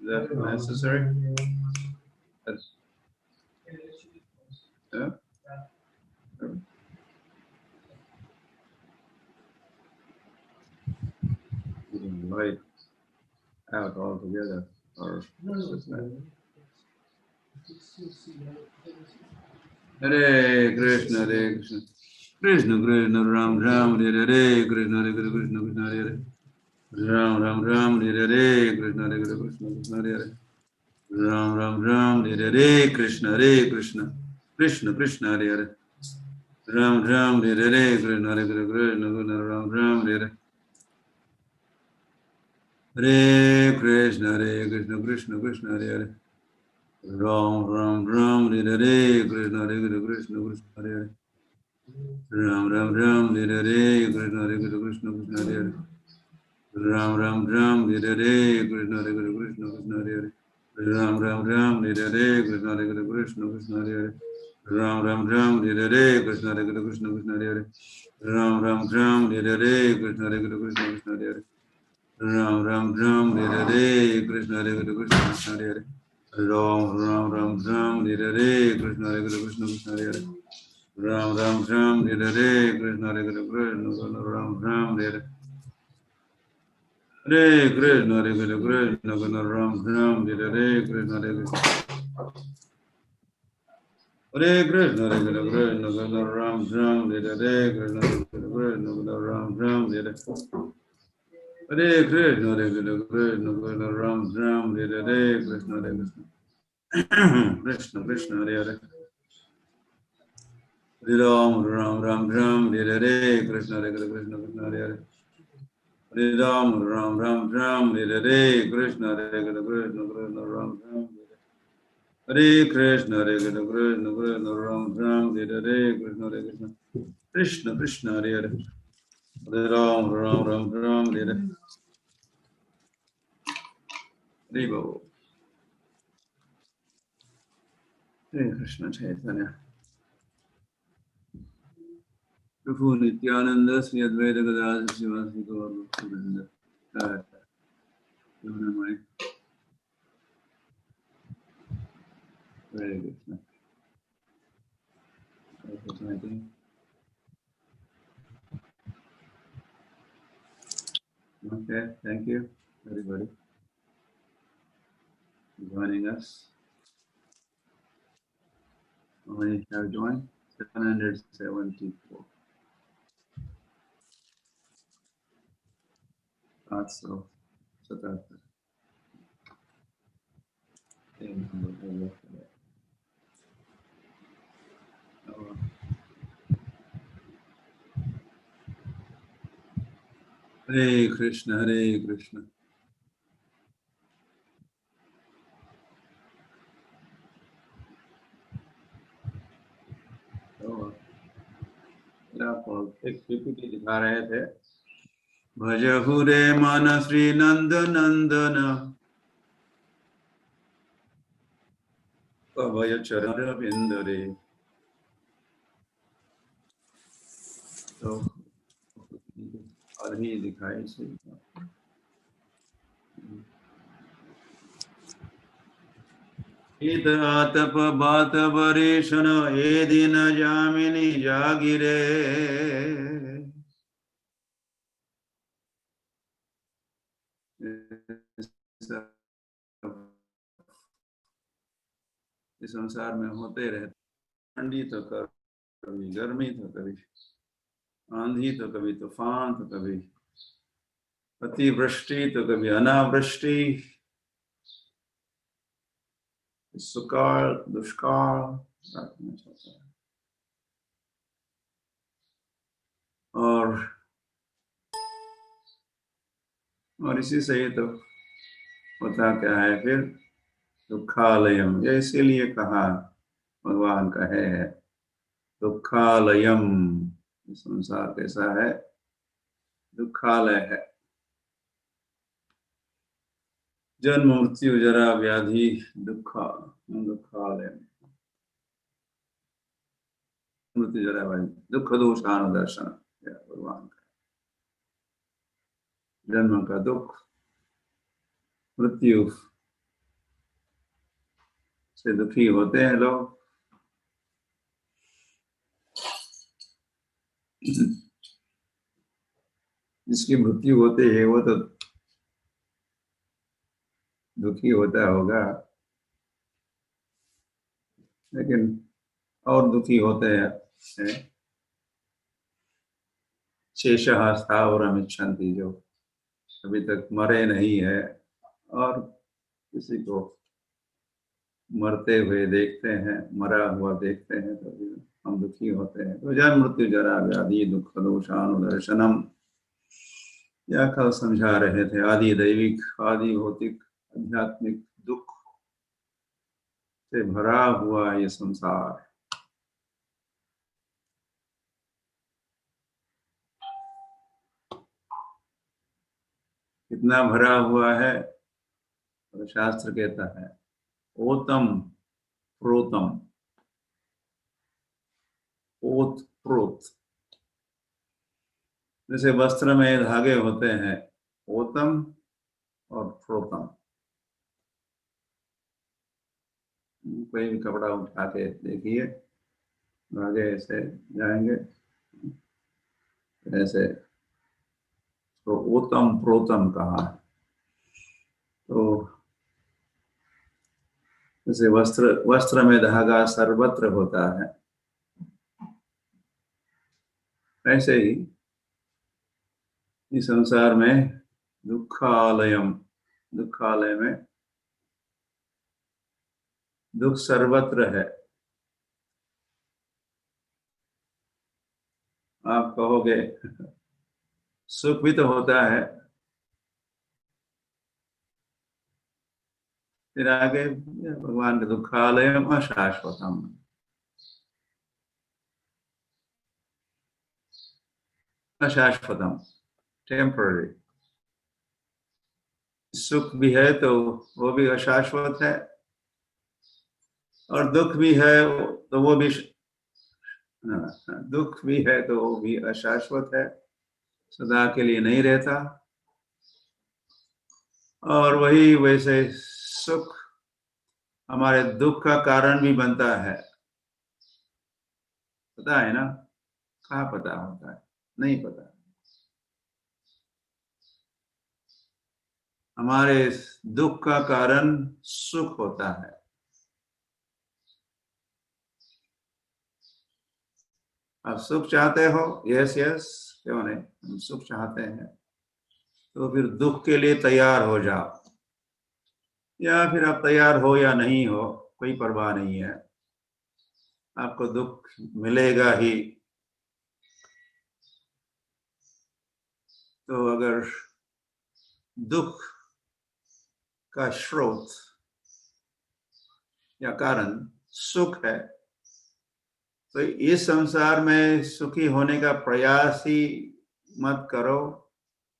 that necessary? That's, yeah. You can light out altogether, or what's that? Hare Krishna, Hare Krishna, Krishna Krishna, Ram Ram, Hare Krishna, Hare Krishna, Krishna Krishna, Hare Ram Ram Ram, Hare Krishna, Hare Krishna, Krishna Hare Ram Ram Ram, Hare Krishna, Hare Krishna, Krishna Krishna, Hare Ram Ram, Hare Krishna, Hare Krishna, Krishna Ram Ram, Hare Hare Krishna, Hare Krishna, Krishna Krishna, Hare Ram Ram Ram, Hare Krishna, Hare Krishna, Krishna Krishna, Hare Ram Ram Ram, Hare Krishna, Hare Krishna, Krishna Krishna, Hare Ram Ram Ram, Hare Krishna, Hare Krishna, Krishna Krishna, Hare Ram Ram Ram, Hare Krishna, Hare Krishna, Krishna Krishna, Hare Ram Ram Ram, Hare Krishna, Hare Krishna, Krishna Hare Ram Ram Ram, Hare Krishna, Hare Krishna, Krishna Hare Ram Ram Ram, Hare Krishna, Hare Krishna, Krishna Hare Ram Ram Ram Ram, Hare Krishna, Hare Krishna, Krishna Hare Ram Ram Ram, Hare Krishna, Hare Krishna, Ram Ram, Hare Krishna, Hare Krishna, Ram Ram, Hare Krishna, Hare Krishna, Hare Krishna, Ram Ram, Hare Krishna, Ram Ram, Hare Krishna, Hare Krishna, Ram Ram, Hare Krishna, Hare Krishna, Krishna Krishna, Hare Hare, Hare Ram, Ram Ram Ram, Hare Krishna, Hare Krishna, Krishna Hare Hare, Hare Ram, Ram Ram Ram, Hare Krishna, Hare Krishna, Krishna Ram Ram, Hare Krishna, Hare Krishna, Krishna Krishna, Ram Ram, Hare Krishna, Hare Krishna, Krishna Krishna, Hare Hare, Hare Ram, Ram Ram Ram, Hare Hare Hare Krishna Chaitanya. Prabhu Nityananda, Sri Advaita Gadadhar Srivastava Gaura Bhaktivinoda Thakur. Yamuna Very good. Okay, thank you, everybody, for joining us. How many have joined? 774. Thought so. So that's the same number as yesterday. Oh, हरे कृष्ण हरे कृष्ण। तो आपको एक PPT दिखा रहे थे। भजहु रे मन श्री नंद नंदन अभय चरण बिंद रे। तो और ही दिखाई से इत आतप बात बरेशन ए दिन जामिनी जागिरे। इस संसार में होते रहते, ठंडी तो कभी गर्मी तो कभी आंधी तो कभी तूफान तो कभी अतिवृष्टि तो कभी अनावृष्टि, सुकाल दुष्काल चलता है। और इसी से ही तो होता क्या है फिर, दुखालयम, ये इसीलिए कहा भगवान का है दुखालयम। संसार कैसा है, दुखालय है। जन्म मृत्यु जरा व्याधि दुखालय, मृत्यु जरा व्याधि दुख दोषान दर्शन, भगवान का जन्म का दुख, मृत्यु से दुखी होते हैं लोग। जिसकी मृत्यु होती है वो तो दुखी होता होगा, लेकिन और दुखी होते हैं शेषः स्थावरम इच्छन्ति, जो अभी तक मरे नहीं है और किसी को मरते हुए देखते हैं, मरा हुआ देखते हैं तो हम दुखी होते हैं। तो जन्म मृत्यु जरा व्याधि दुख दोषानुदर्शनम, या कल समझा रहे थे, आदि दैविक आदि भौतिक आध्यात्मिक दुख से भरा हुआ ये संसार। कितना भरा हुआ है, तो शास्त्र कहता है ओतम प्रोतम, ओत प्रोत, जैसे वस्त्र में धागे होते हैं ओतम और प्रोतम। कोई भी कपड़ा उठा के देखिए, धागे ऐसे जाएंगे ऐसे, तो ओतम प्रोतम कहा है। तो जैसे वस्त्र वस्त्र में धागा सर्वत्र होता है, ऐसे ही इस संसार में दुखालयम, दुखालय में दुख सर्वत्र है। आप कहोगे सुख भी तो होता है, फिर आगे भगवान के दुखालयम अशाश्वतम, अशाश्वतम टेम्पररी। सुख भी है तो वो भी अशाश्वत है, और दुख भी है तो वो भी, दुख भी है तो वो भी अशाश्वत है, सदा के लिए नहीं रहता। और वही वैसे सुख हमारे दुख का कारण भी बनता है, पता है ना? कहाँ पता होता है, नहीं पता। हमारे दुख का कारण सुख होता है। आप सुख चाहते हो, यस यस, क्यों नहीं, हम सुख चाहते हैं, तो फिर दुख के लिए तैयार हो जाओ, या फिर आप तैयार हो या नहीं हो कोई परवाह नहीं है, आपको दुख मिलेगा ही। तो अगर दुख का स्रोत या कारण सुख है, तो इस संसार में सुखी होने का प्रयास ही मत करो,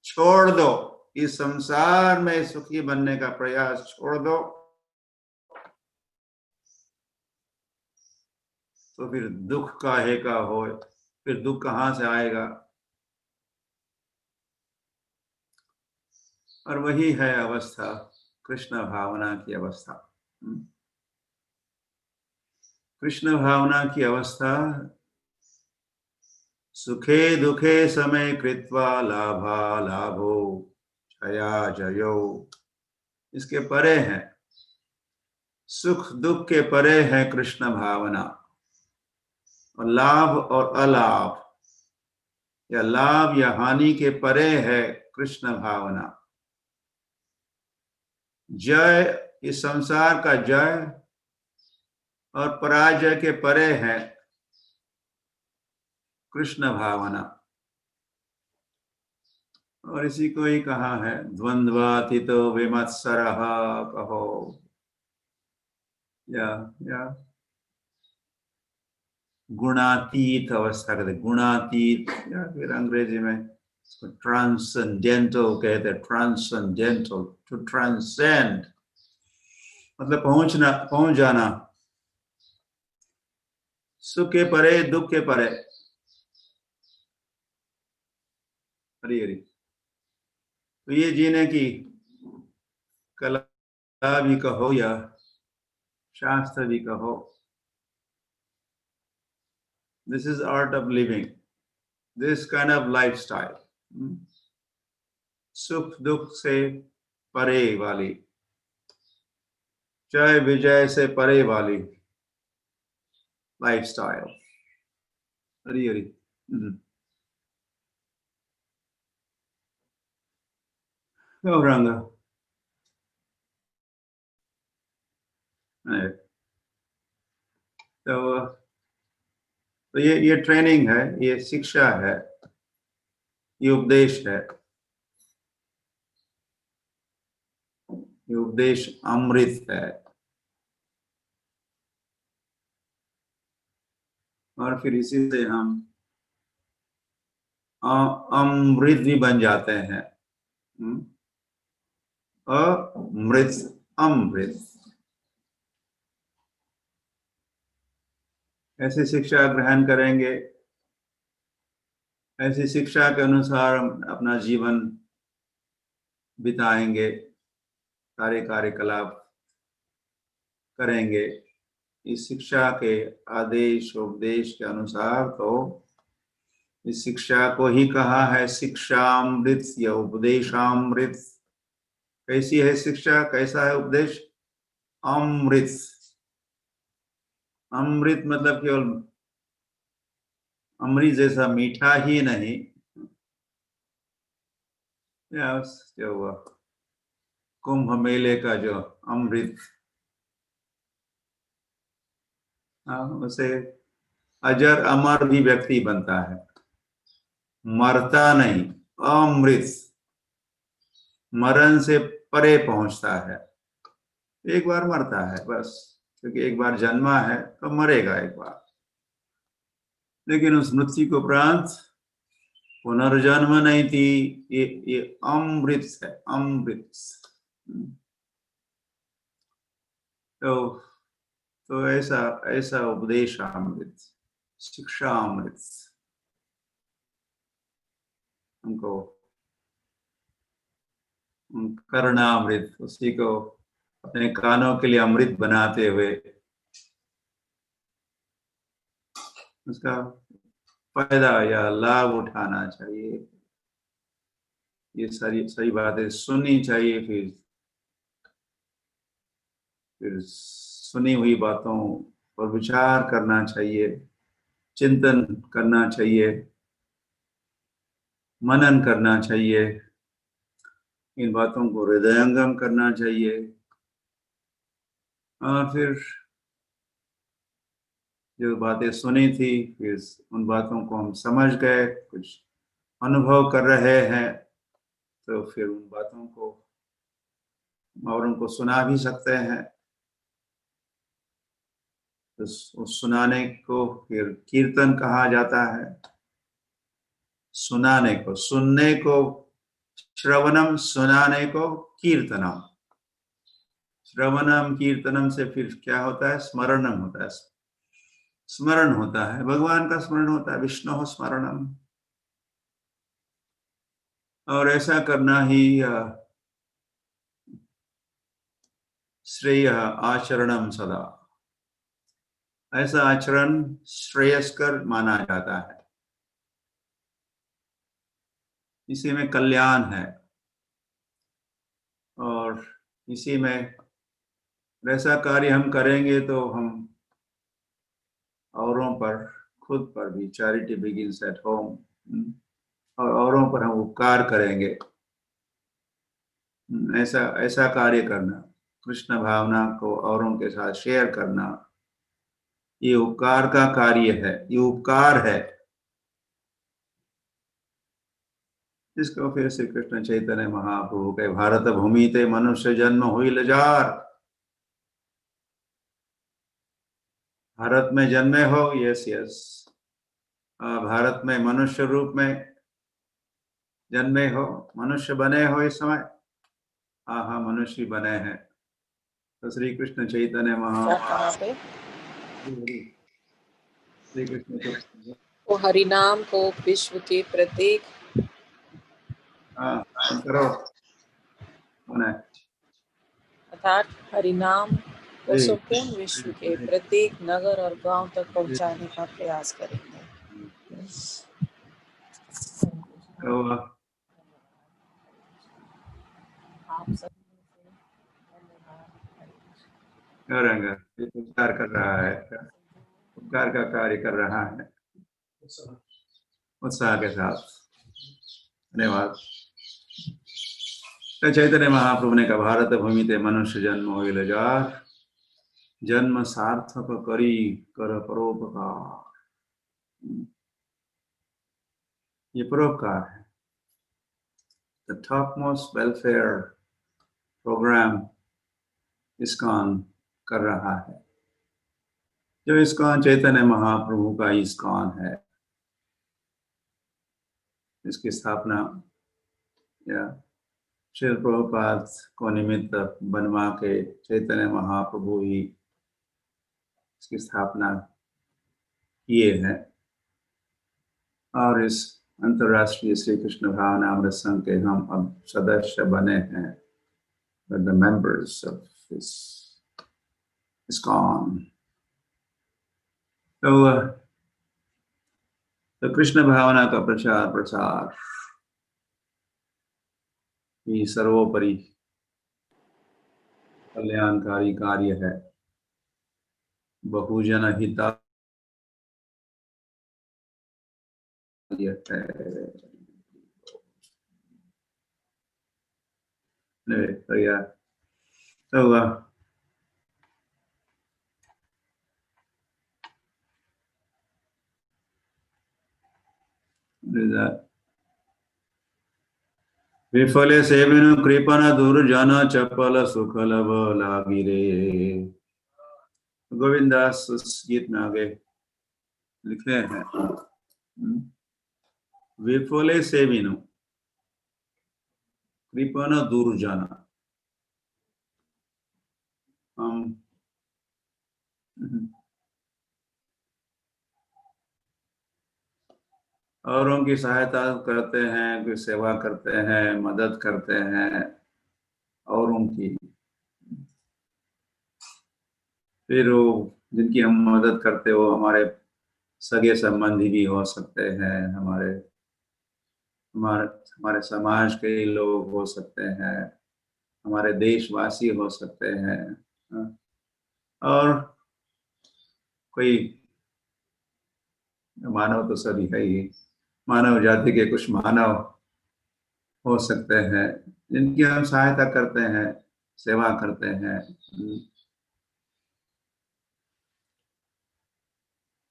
छोड़ दो। इस संसार में सुखी बनने का प्रयास छोड़ दो, तो फिर दुख काहे का हो, फिर दुख कहां से आएगा। और वही है अवस्था, कृष्ण भावना की अवस्था। कृष्ण भावना की अवस्था सुखे दुखे समय कृत्वा लाभा लाभो जया जयो, इसके परे है। सुख दुख के परे है कृष्ण भावना, और लाभ और अलाभ या लाभ या हानि के परे है कृष्ण भावना। जय, इस संसार का जय और पराजय के परे है कृष्ण भावना। और इसी को ही कहा है द्वंद्वातीतो विमत्सरः कहो, या गुणातीत अवस्था कहते, गुणातीत, या फिर अंग्रेजी में ट्रांसेंडेंटल कहते हैं। ट्रांसेंडेंटल, टू ट्रांसेंड मतलब पहुंचना, पहुंच जाना, सुख के परे दुख के परे। हरी हरी। तो ये जीने की कला भी कहो या शास्त्र भी कहो, this is art of living this kind of lifestyle. सुख दुख से परे वाली, जय विजय से परे वाली लाइफस्टाइल। हरी हरी। रंग तो ये ट्रेनिंग है, ये शिक्षा है, ये उपदेश है। ये उपदेश अमृत है, और फिर इसी से हम अमृत भी बन जाते हैं। अमृत, अमृत। ऐसी शिक्षा ग्रहण करेंगे, ऐसी शिक्षा के अनुसार हम अपना जीवन बिताएंगे, सारे कार्यकलाप करेंगे इस शिक्षा के आदेश उपदेश के अनुसार। तो इस शिक्षा को ही कहा है शिक्षामृत या उपदेशामृत। कैसी है शिक्षा, कैसा है उपदेश? अमृत। अमृत मतलब केवल अमृत जैसा मीठा ही नहीं, जो हुआ कुंभ मेले का जो अमृत, उसे अजर अमर भी व्यक्ति बनता है, मरता नहीं। अमृत मरण से परे पहुंचता है। एक बार मरता है बस, क्योंकि एक बार जन्मा है तो मरेगा एक बार, लेकिन उस मृत्यु को उपरांत पुनर्जन्म नहीं थी। ये अमृत है, अमृत। तो ऐसा ऐसा उपदेश अमृत, शिक्षा अमृत हमको, करणामृत, उसी को अपने कानों के लिए अमृत बनाते हुए उसका फायदा या लाभ उठाना चाहिए। ये सारी सही बातें सुननी चाहिए, फिर सुनी हुई बातों पर विचार करना चाहिए, चिंतन करना चाहिए, मनन करना चाहिए, इन बातों को हृदयंगम करना चाहिए। और फिर जो बातें सुनी थी, फिर उन बातों को हम समझ गए, कुछ अनुभव कर रहे हैं, तो फिर उन बातों को और उनको सुना भी सकते हैं। तो उस सुनाने को फिर कीर्तन कहा जाता है। सुनाने को, सुनने को श्रवणम, सुनाने को कीर्तनम। श्रवणम कीर्तनम से फिर क्या होता है? स्मरणम होता है। स्मरण होता है, भगवान का स्मरण होता है, विष्णु स्मरणम। और ऐसा करना ही श्रेय आचरणम सदा। ऐसा आचरण श्रेयस्कर माना जाता है, इसी में कल्याण है। और इसी में वैसा कार्य हम करेंगे तो हम औरों पर, खुद पर भी, चैरिटी बिगिंस एट होम, और औरों पर हम उपकार करेंगे। ऐसा ऐसा कार्य करना, कृष्ण भावना को औरों के साथ शेयर करना, ये उपकार का कार्य है, ये उपकार है। इसको फिर श्री कृष्ण चैतन्य महाप्रभु के भारत भूमि ते मनुष्य जन्म हुई लजार। भारत में जन्मे हो, यस यस, भारत में मनुष्य रूप में जन्मे हो, मनुष्य बने हो इस समय। हाँ हाँ, मनुष्य बने हैं। तो श्री कृष्ण चैतन्य कहाँ पे? श्री कृष्ण वो हरिनाम को विश्व के प्रत्येक, हाँ करो, अर्थात हरिनाम को संपूर्ण विश्व के प्रत्येक नगर और गांव तक पहुंचाने का प्रयास करेंगे। आप सब करेंगे, उपकार कर रहा है, उपकार का कार्य कर रहा है उत्साह के साथ। धन्यवाद। तो चैतन्य महाप्रभु ने कहा, भारत भूमि ते मनुष्य जन्म हो लजार, जन्म सार्थक करी कर परोपकार। ये परोपकार है। The topmost welfare program ISKCON कर रहा है, जो ISKCON चैतन्य महाप्रभु का ISKCON है। इसकी स्थापना या श्री प्रभुपाद को निमित्त बनवा के चैतन्य महाप्रभु ही इसकी स्थापना किए हैं। और इस अंतर्राष्ट्रीय श्री कृष्ण भावनामृत संघ के हम अब सदस्य बने हैं, the members of this ISKCON। तो कृष्ण भावना का प्रचार प्रसार ही सर्वोपरि कल्याणकारी कार्य है, बहुजन हिताय है। तो विफले सेविनु कृपण दुर्जन चपल सुखल लागिरे। गोविंदास उस गीत में आगे लिखते हैं, विफले सेविनु कृपण दुर्जन। हम औरों की सहायता करते हैं, कोई सेवा करते हैं, मदद करते हैं औरों की, फिर वो जिनकी हम मदद करते हो हमारे सगे संबंधी भी हो सकते हैं, हमारे हमारे हमारे समाज के लोग हो सकते हैं, हमारे देशवासी हो सकते हैं, और कोई, मानव तो सभी है ही, मानव जाति के कुछ मानव हो सकते हैं जिनकी हम सहायता करते हैं, सेवा करते हैं।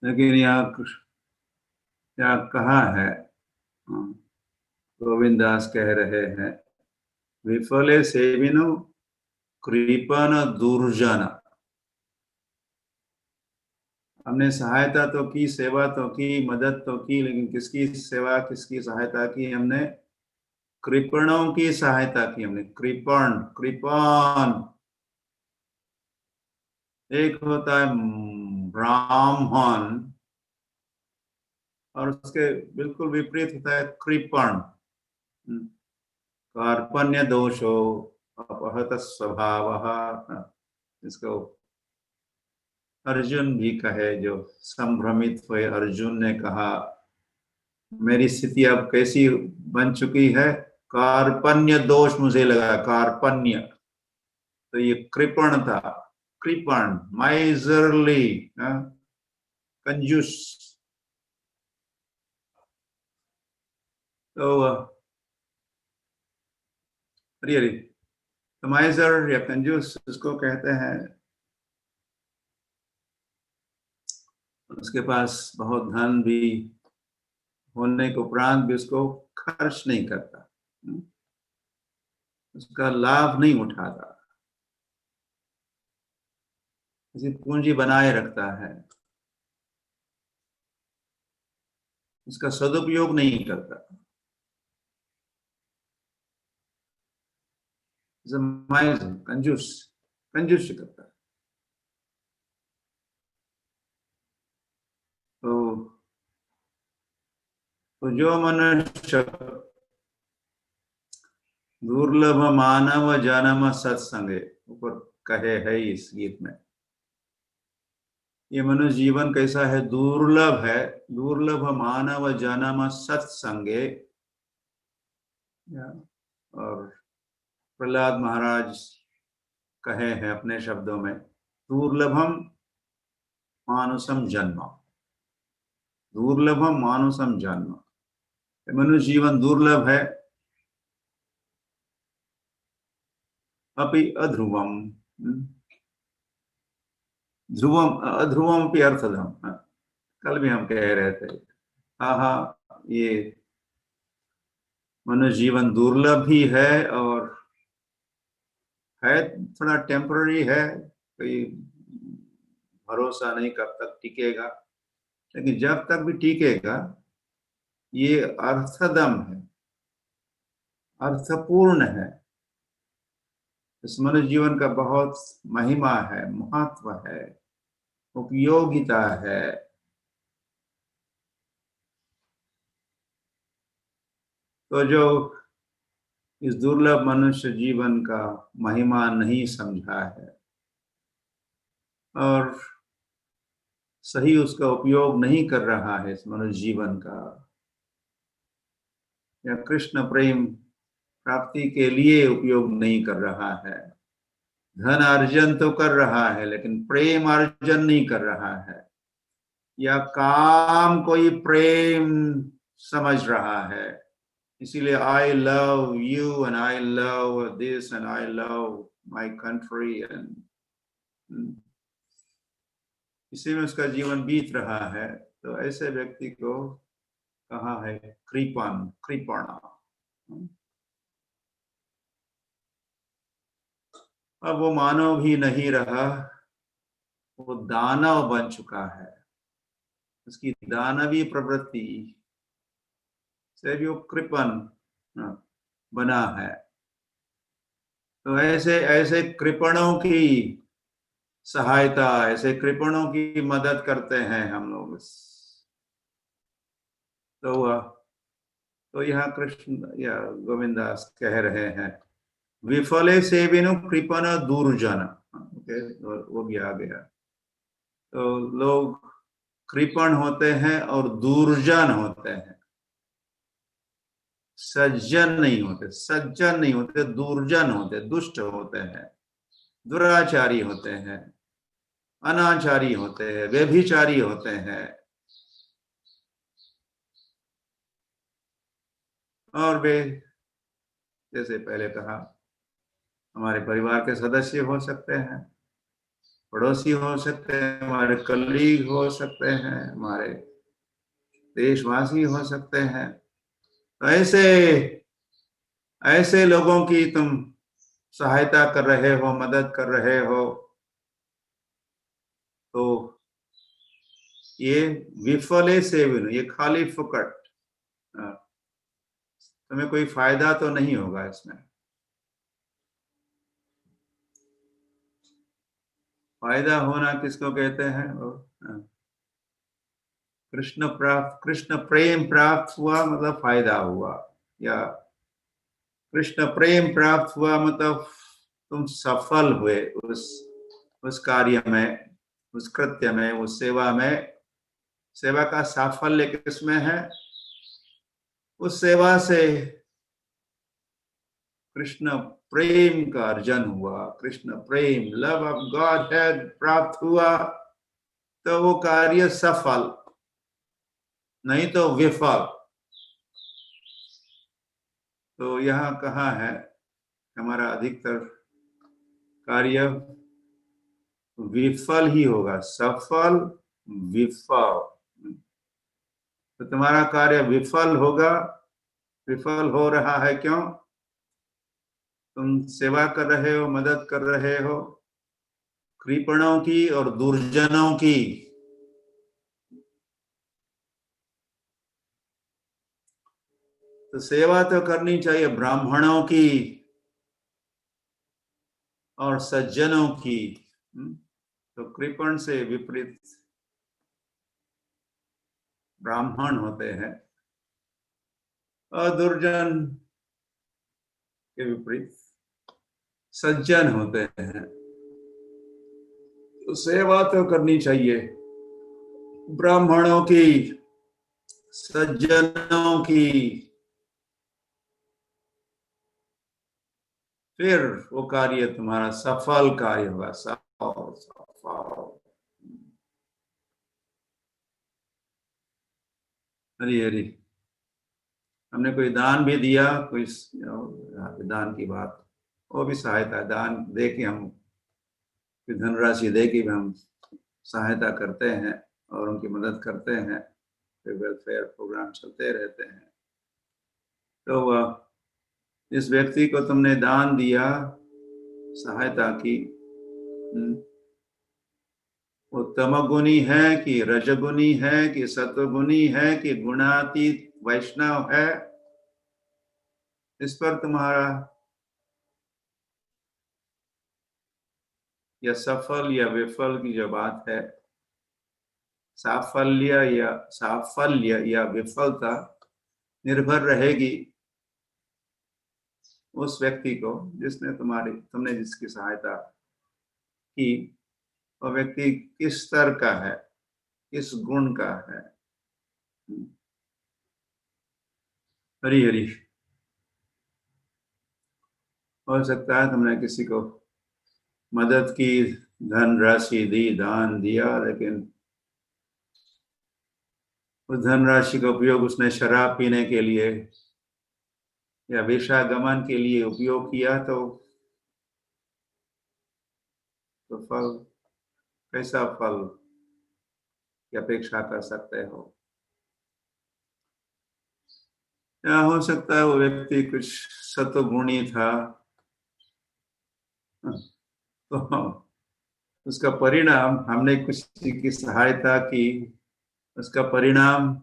लेकिन यहाँ कहा है, गोविंद दास कह रहे हैं, विफले सेविनो कृपण दुर्जन। हमने सहायता तो की, सेवा तो की, मदद तो की, लेकिन किसकी सेवा किसकी सहायता की हमने? कृपणों की सहायता की हमने। कृपण, कृपण एक होता है ब्राह्मण और उसके बिल्कुल विपरीत होता है कृपण। कार्पण्य दोषो अपहत स्वभाव। इसको अर्जुन भी कहे, जो संभ्रमित हुए अर्जुन ने कहा मेरी स्थिति अब कैसी बन चुकी है, कार्पण्य दोष मुझे लगा। कार्पण्य तो ये कृपण था, कृपण माइजरली, कंजूस। तो रियली तो माइजर या कंजूस उसको कहते हैं, उसके पास बहुत धन भी होने के उपरांत भी उसको खर्च नहीं करता, उसका लाभ नहीं उठाता, किसी पूंजी बनाए रखता है, इसका सदुपयोग नहीं करता। कंजूस, कंजूस करता है। तो जो मनुष्य दुर्लभ मानव जन्म सत्संगे, ऊपर कहे है इस गीत में, ये मनुष्य जीवन कैसा है? दुर्लभ है। दुर्लभ मानव जन्म सत्संगे। और प्रहलाद महाराज कहे हैं अपने शब्दों में, दुर्लभम मानुषम जन्म, दुर्लभम मानुषम जन्म। मनुष्य जीवन दुर्लभ है। अपि अध्रुवम, ध्रुवम अध्रुवम अपि अर्थदम। कल भी हम कह रहे थे, हाँ ये मनुष्य जीवन दुर्लभ ही है और है थोड़ा टेम्पररी है, कोई भरोसा नहीं कब तक टिकेगा, लेकिन जब तक भी टिकेगा ये अर्थदम है, अर्थपूर्ण है। इस मनुष्य जीवन का बहुत महिमा है, महत्व है, उपयोगिता है। तो जो इस दुर्लभ मनुष्य जीवन का महिमा नहीं समझा है और सही उसका उपयोग नहीं कर रहा है, इस मनुष्य जीवन का, या कृष्ण प्रेम प्राप्ति के लिए उपयोग नहीं कर रहा है, धन अर्जन तो कर रहा है लेकिन प्रेम अर्जन नहीं कर रहा है, या काम कोई प्रेम समझ रहा है, इसीलिए I love you and I love this and I love my country and इसी में उसका जीवन बीत रहा है, तो ऐसे व्यक्ति को कहा है कृपण, कृपण। अब वो मानव भी नहीं रहा, वो दानव बन चुका है। उसकी दानवी प्रवृत्ति से भी वो कृपण बना है। तो ऐसे ऐसे कृपणों की सहायता, ऐसे कृपणों की मदद करते हैं हम लोग। तो यहाँ कृष्ण या गोविंदास कह रहे हैं, विफले सेविनु कृपण दुर्जन। ओके, वो भी आ गया। तो लोग कृपण होते हैं और दुर्जन होते हैं, सज्जन नहीं होते, सज्जन नहीं होते, दुर्जन होते, दुष्ट होते हैं, दुराचारी होते हैं, अनाचारी होते हैं, व्यभिचारी होते हैं, और वे जैसे पहले कहा हमारे परिवार के सदस्य हो सकते हैं, पड़ोसी हो सकते हैं, हमारे कलीग हो सकते हैं, हमारे देशवासी हो सकते हैं। तो ऐसे ऐसे लोगों की तुम सहायता कर रहे हो, मदद कर रहे हो, तो ये विफले सेवन, ये खाली फुकट, तुम्हें कोई फायदा तो नहीं होगा इसमें। फायदा होना किसको कहते हैं? कृष्ण प्रेम प्राप्त हुआ मतलब फायदा हुआ, या कृष्ण प्रेम प्राप्त हुआ मतलब तुम सफल हुए उस कार्य में, उस कृत्य में, उस सेवा में। सेवा का साफल्य किसमें है? उस सेवा से कृष्ण प्रेम का अर्जन हुआ, कृष्ण प्रेम, लव ऑफ गॉड हेड प्राप्त हुआ, तो वो कार्य सफल, नहीं तो विफल। तो यहाँ कहाँ है हमारा अधिकतर कार्य विफल ही होगा, सफल विफल। तो तुम्हारा कार्य विफल होगा। विफल हो रहा है क्यों? तुम सेवा कर रहे हो, मदद कर रहे हो कृपणों की और दुर्जनों की। तो सेवा तो करनी चाहिए ब्राह्मणों की और सज्जनों की। तो कृपण से विपरीत ब्राह्मण होते हैं, और दुर्जन के विपरीत सज्जन होते हैं। तो सेवा तो करनी चाहिए ब्राह्मणों की, सज्जनों की, फिर वो कार्य तुम्हारा सफल कार्य होगा। सफल सफल। हरी हरी। हमने कोई दान भी दिया, कोई दान की बात, वो भी सहायता, दान दे के हम, धनराशि दे के भी हम सहायता करते हैं और उनकी मदद करते हैं। फिर वेलफेयर प्रोग्राम चलते रहते हैं। तो इस व्यक्ति को तुमने दान दिया, सहायता की, वो तमगुणी है कि रजगुणी है कि सत्वगुणी है कि गुणातीत वैष्णव है, इस पर तुम्हारा या सफल या विफल की जो बात है, साफल्य या विफलता निर्भर रहेगी उस व्यक्ति को जिसने तुमने जिसकी सहायता की। वह व्यक्ति किस स्तर का है, किस गुण का है। हरी हरी। हो सकता है तुमने किसी को मदद की, धन राशि दी, दान दिया, लेकिन उस धनराशि का उपयोग उसने शराब पीने के लिए या वेश्यागमन के लिए उपयोग किया, तो फल, कैसा फल की अपेक्षा कर सकते हो? या हो सकता है वो व्यक्ति कुछ सत्वगुणी था, तो उसका परिणाम, हमने कुछ की सहायता की, उसका परिणाम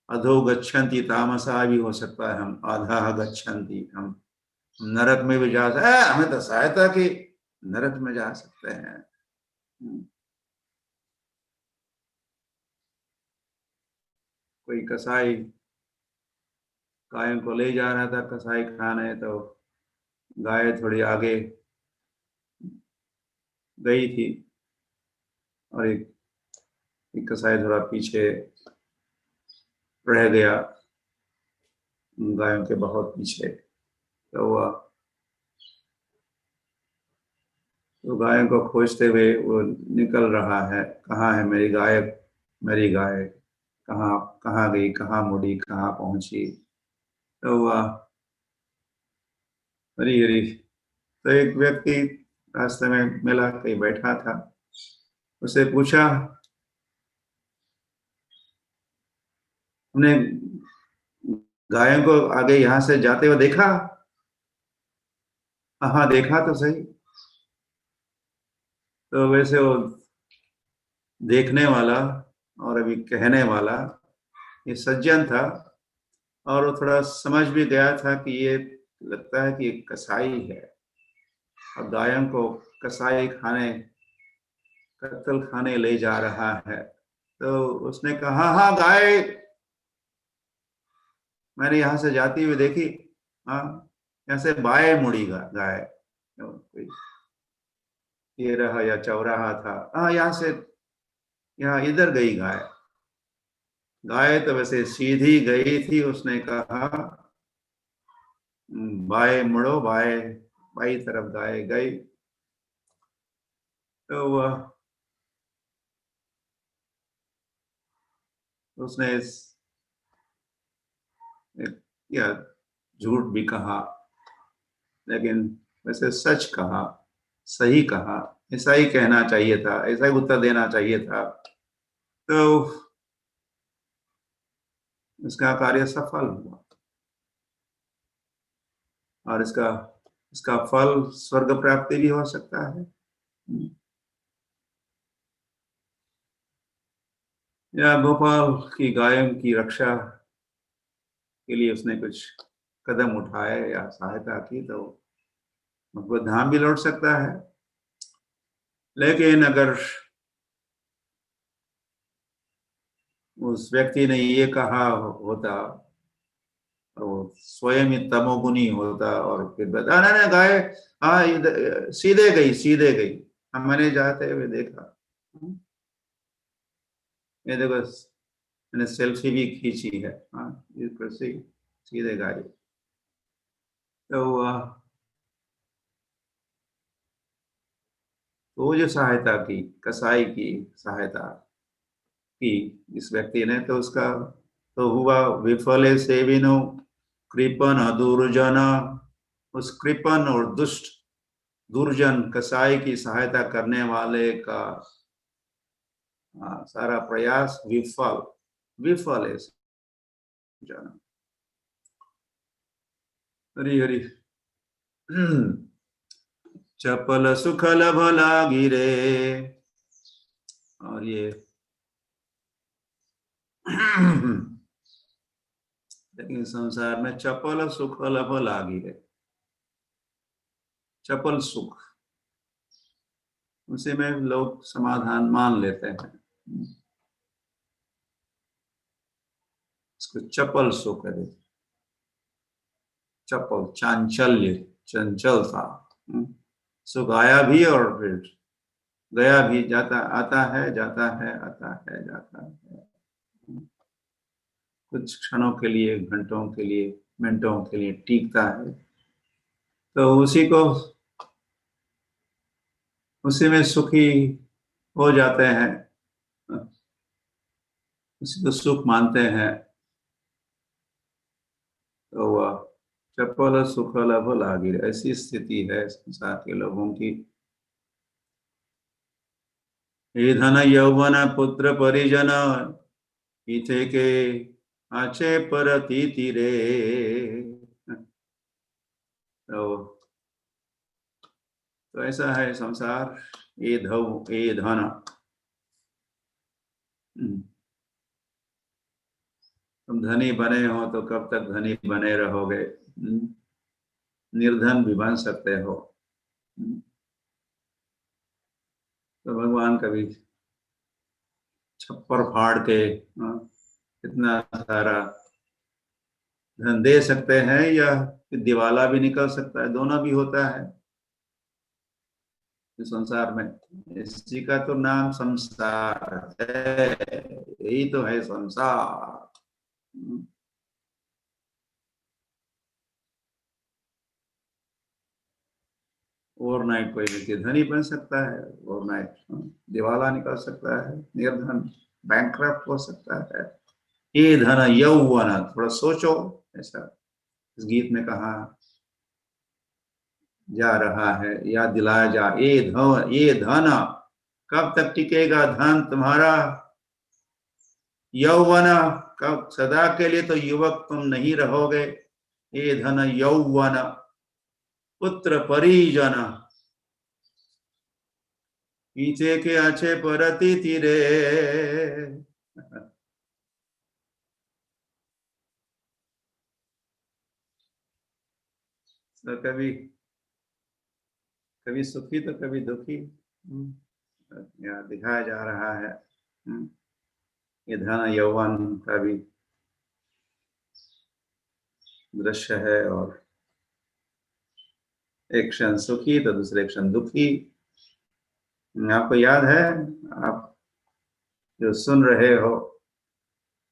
अधो गच्छन्ति तामसा भी हो सकता है। हम आधा गच्छन्ति, हम नरक में भी जा सकते, हमें तो सहायता की, नरक में जा सकते हैं। कोई कसाई गायों को ले जा रहा था कसाई खाने, तो गाय थोड़ी आगे गई थी और एक कसाई थोड़ा पीछे रह गया, गायों के बहुत पीछे। तो वह तो गायों को खोजते हुए वो निकल रहा है, कहाँ है मेरी गाय, मेरी गाय कहाँ कहाँ गई, कहाँ मुड़ी, कहाँ पहुंची। तो वह हरी हरी। तो एक व्यक्ति रास्ते में मिला, कहीं बैठा था, उसे पूछा, हमने गायों को आगे यहाँ से जाते हुए देखा? हाँ देखा तो सही। तो वैसे वो देखने वाला और अभी कहने वाला ये सज्जन था, और वो थोड़ा समझ भी गया था कि ये लगता है कि ये कसाई है और गायों को कसाई खाने, कत्ल खाने ले जा रहा है। तो उसने कहा, हाँ गाय मैंने यहाँ से जाती हुई देखी। हाँ, यहाँ से बाएं मुड़ी गाय, तो कोई ये रहा या चौराहा था, हाँ यहाँ से, यहाँ इधर गई गाय। गाय तो वैसे सीधी गई थी, उसने कहा बाएं मुड़ो, बाएं, बाई तरफ गाय गई। तो वह उसने या झूठ भी कहा, लेकिन वैसे सच कहा, सही कहा, ऐसा ही कहना चाहिए था, ऐसा ही उत्तर देना चाहिए था। तो इसका कार्य सफल हुआ, और इसका इसका फल स्वर्ग प्राप्ति भी हो सकता है। या भोपाल की गायों की रक्षा के लिए उसने कुछ कदम उठाए या सहायता की, तो भगवत धाम भी लौट सकता है। लेकिन अगर उस व्यक्ति ने ये कहा होता, और वो स्वयं ही तमोगुनी होता और फिर बता ना गाय, हाँ इधर सीधे गई, सीधे गई, हम मैंने जाते हुए देखा, ये देखो मैंने सेल्फी भी खींची है, हाँ ये सीधे गाय। तो वो जो सहायता की, कसाई की सहायता की इस व्यक्ति ने, तो उसका तो हुआ विफले सेविनो कृपन दुर्जन। उस कृपन और दुष्ट दुर्जन कसाई की सहायता करने वाले का सारा प्रयास विफल, विफल है जाना। हरी हरी। चपल सुखल भला गिरे। और ये लेकिन संसार में चपल सुखल भला गिरे, चपल सुख, उसी में लोग समाधान मान लेते हैं, इसको चपल सुख है। चपल चांचल्य, चंचलता, सुख आया भी और फिर गया भी, जाता आता है, जाता है, आता है, जाता है, कुछ क्षणों के लिए, घंटों के लिए, मिनटों के लिए टीकता है। तो उसी को, उसी में सुखी हो जाते हैं, उसी को सुख मानते हैं। तो वह चपल सुखल भला गिरे, ऐसी स्थिति है संसार के लोगों की। हे धन यौवन पुत्र परिजन, इथे के आचे परती तीरे। तो ऐसा है संसार, ये धव ये धन। तुम धनी बने हो तो कब तक धनी बने रहोगे? निर्धन भी बन सकते हो। तो भगवान कभी छप्पर फाड़ के इतना सारा धन दे सकते हैं, या दिवाला भी निकल सकता है, दोनों भी होता है इस संसार में। इसी का तो नाम संसार है, यही तो है संसार। ओवरनाइट कोई व्यक्ति धनी बन सकता है, ओवरनाइट दिवाला निकल सकता है, निर्धन बैंकक्रप्ट हो सकता है। ये धन यौवन, थोड़ा सोचो, ऐसा इस गीत में कहा जा रहा है, याद दिलाया जा, ये धन कब तक टिकेगा धन तुम्हारा? यौवन, कब? सदा के लिए तो युवक तुम नहीं रहोगे। ये धन यौवन, पुत्र परिजन, पीछे के अच्छे परति तीरे। तो कभी कभी सुखी तो कभी दुखी यहाँ दिखाया जा रहा है। ये धन यौवन का भी दृश्य है, और एक क्षण सुखी तो दूसरे क्षण दुखी। आपको याद है, आप जो सुन रहे हो,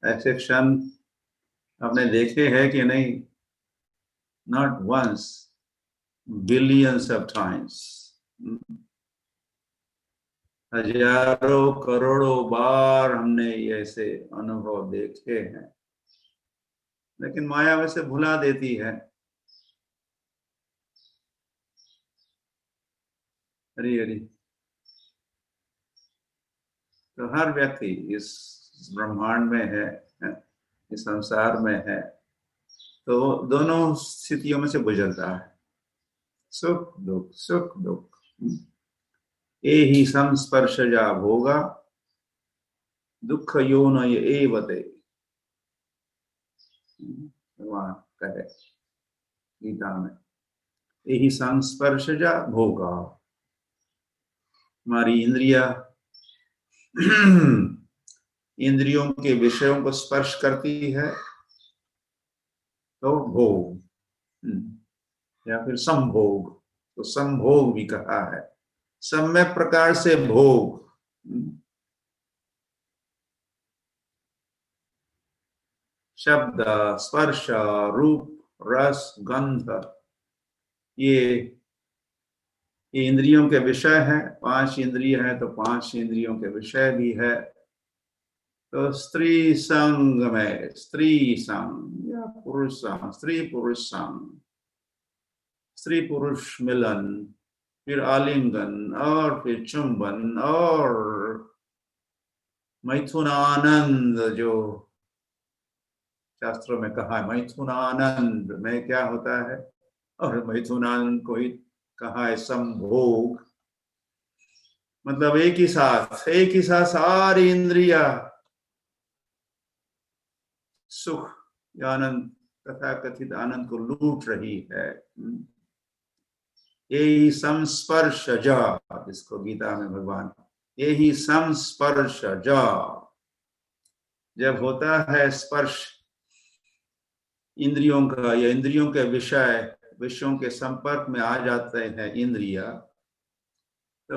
ऐसे क्षण आपने देखे हैं कि नहीं? Not once, billions of times, हजारों करोड़ों बार हमने ऐसे अनुभव देखे हैं, लेकिन माया वैसे भुला देती है। हरी हरी। तो हर व्यक्ति इस ब्रह्मांड में है, इस संसार में है, तो वो दोनों स्थितियों में से गुजरता है, सुख दुख सुख दुख। ये ही संस्पर्शजा भोगा दुख योन एवते, भगवान कहे गीता में। यही संस्पर्शजा भोगा। हमारी इंद्रिया इंद्रियों के विषयों को स्पर्श करती है तो भोग, या फिर संभोग। तो संभोग भी कहा है, सम्यक प्रकार से भोग। शब्द स्पर्श रूप रस गंध, ये इंद्रियों के विषय है। 5 इंद्रिय है तो 5 इंद्रियों के विषय भी है। तो स्त्री संग में स्त्री संग या पुरुष संग, स्त्री पुरुष संग, स्त्री पुरुष मिलन, फिर आलिंगन, और फिर चुंबन, और मैथुनानंद, जो शास्त्रों में कहा है, मैथुनानंद में क्या होता है, और मैथुनानंद को ही कहा है संभोग। मतलब एक ही साथ सारी इंद्रिया सुख या आनंद, तथा कथित आनंद को लूट रही है। यही संस्पर्शजा, इसको गीता में भगवान, यही संस्पर्शजा, जब होता है स्पर्श इंद्रियों का, या इंद्रियों के विषयों के संपर्क में आ जाते हैं इंद्रिया, तो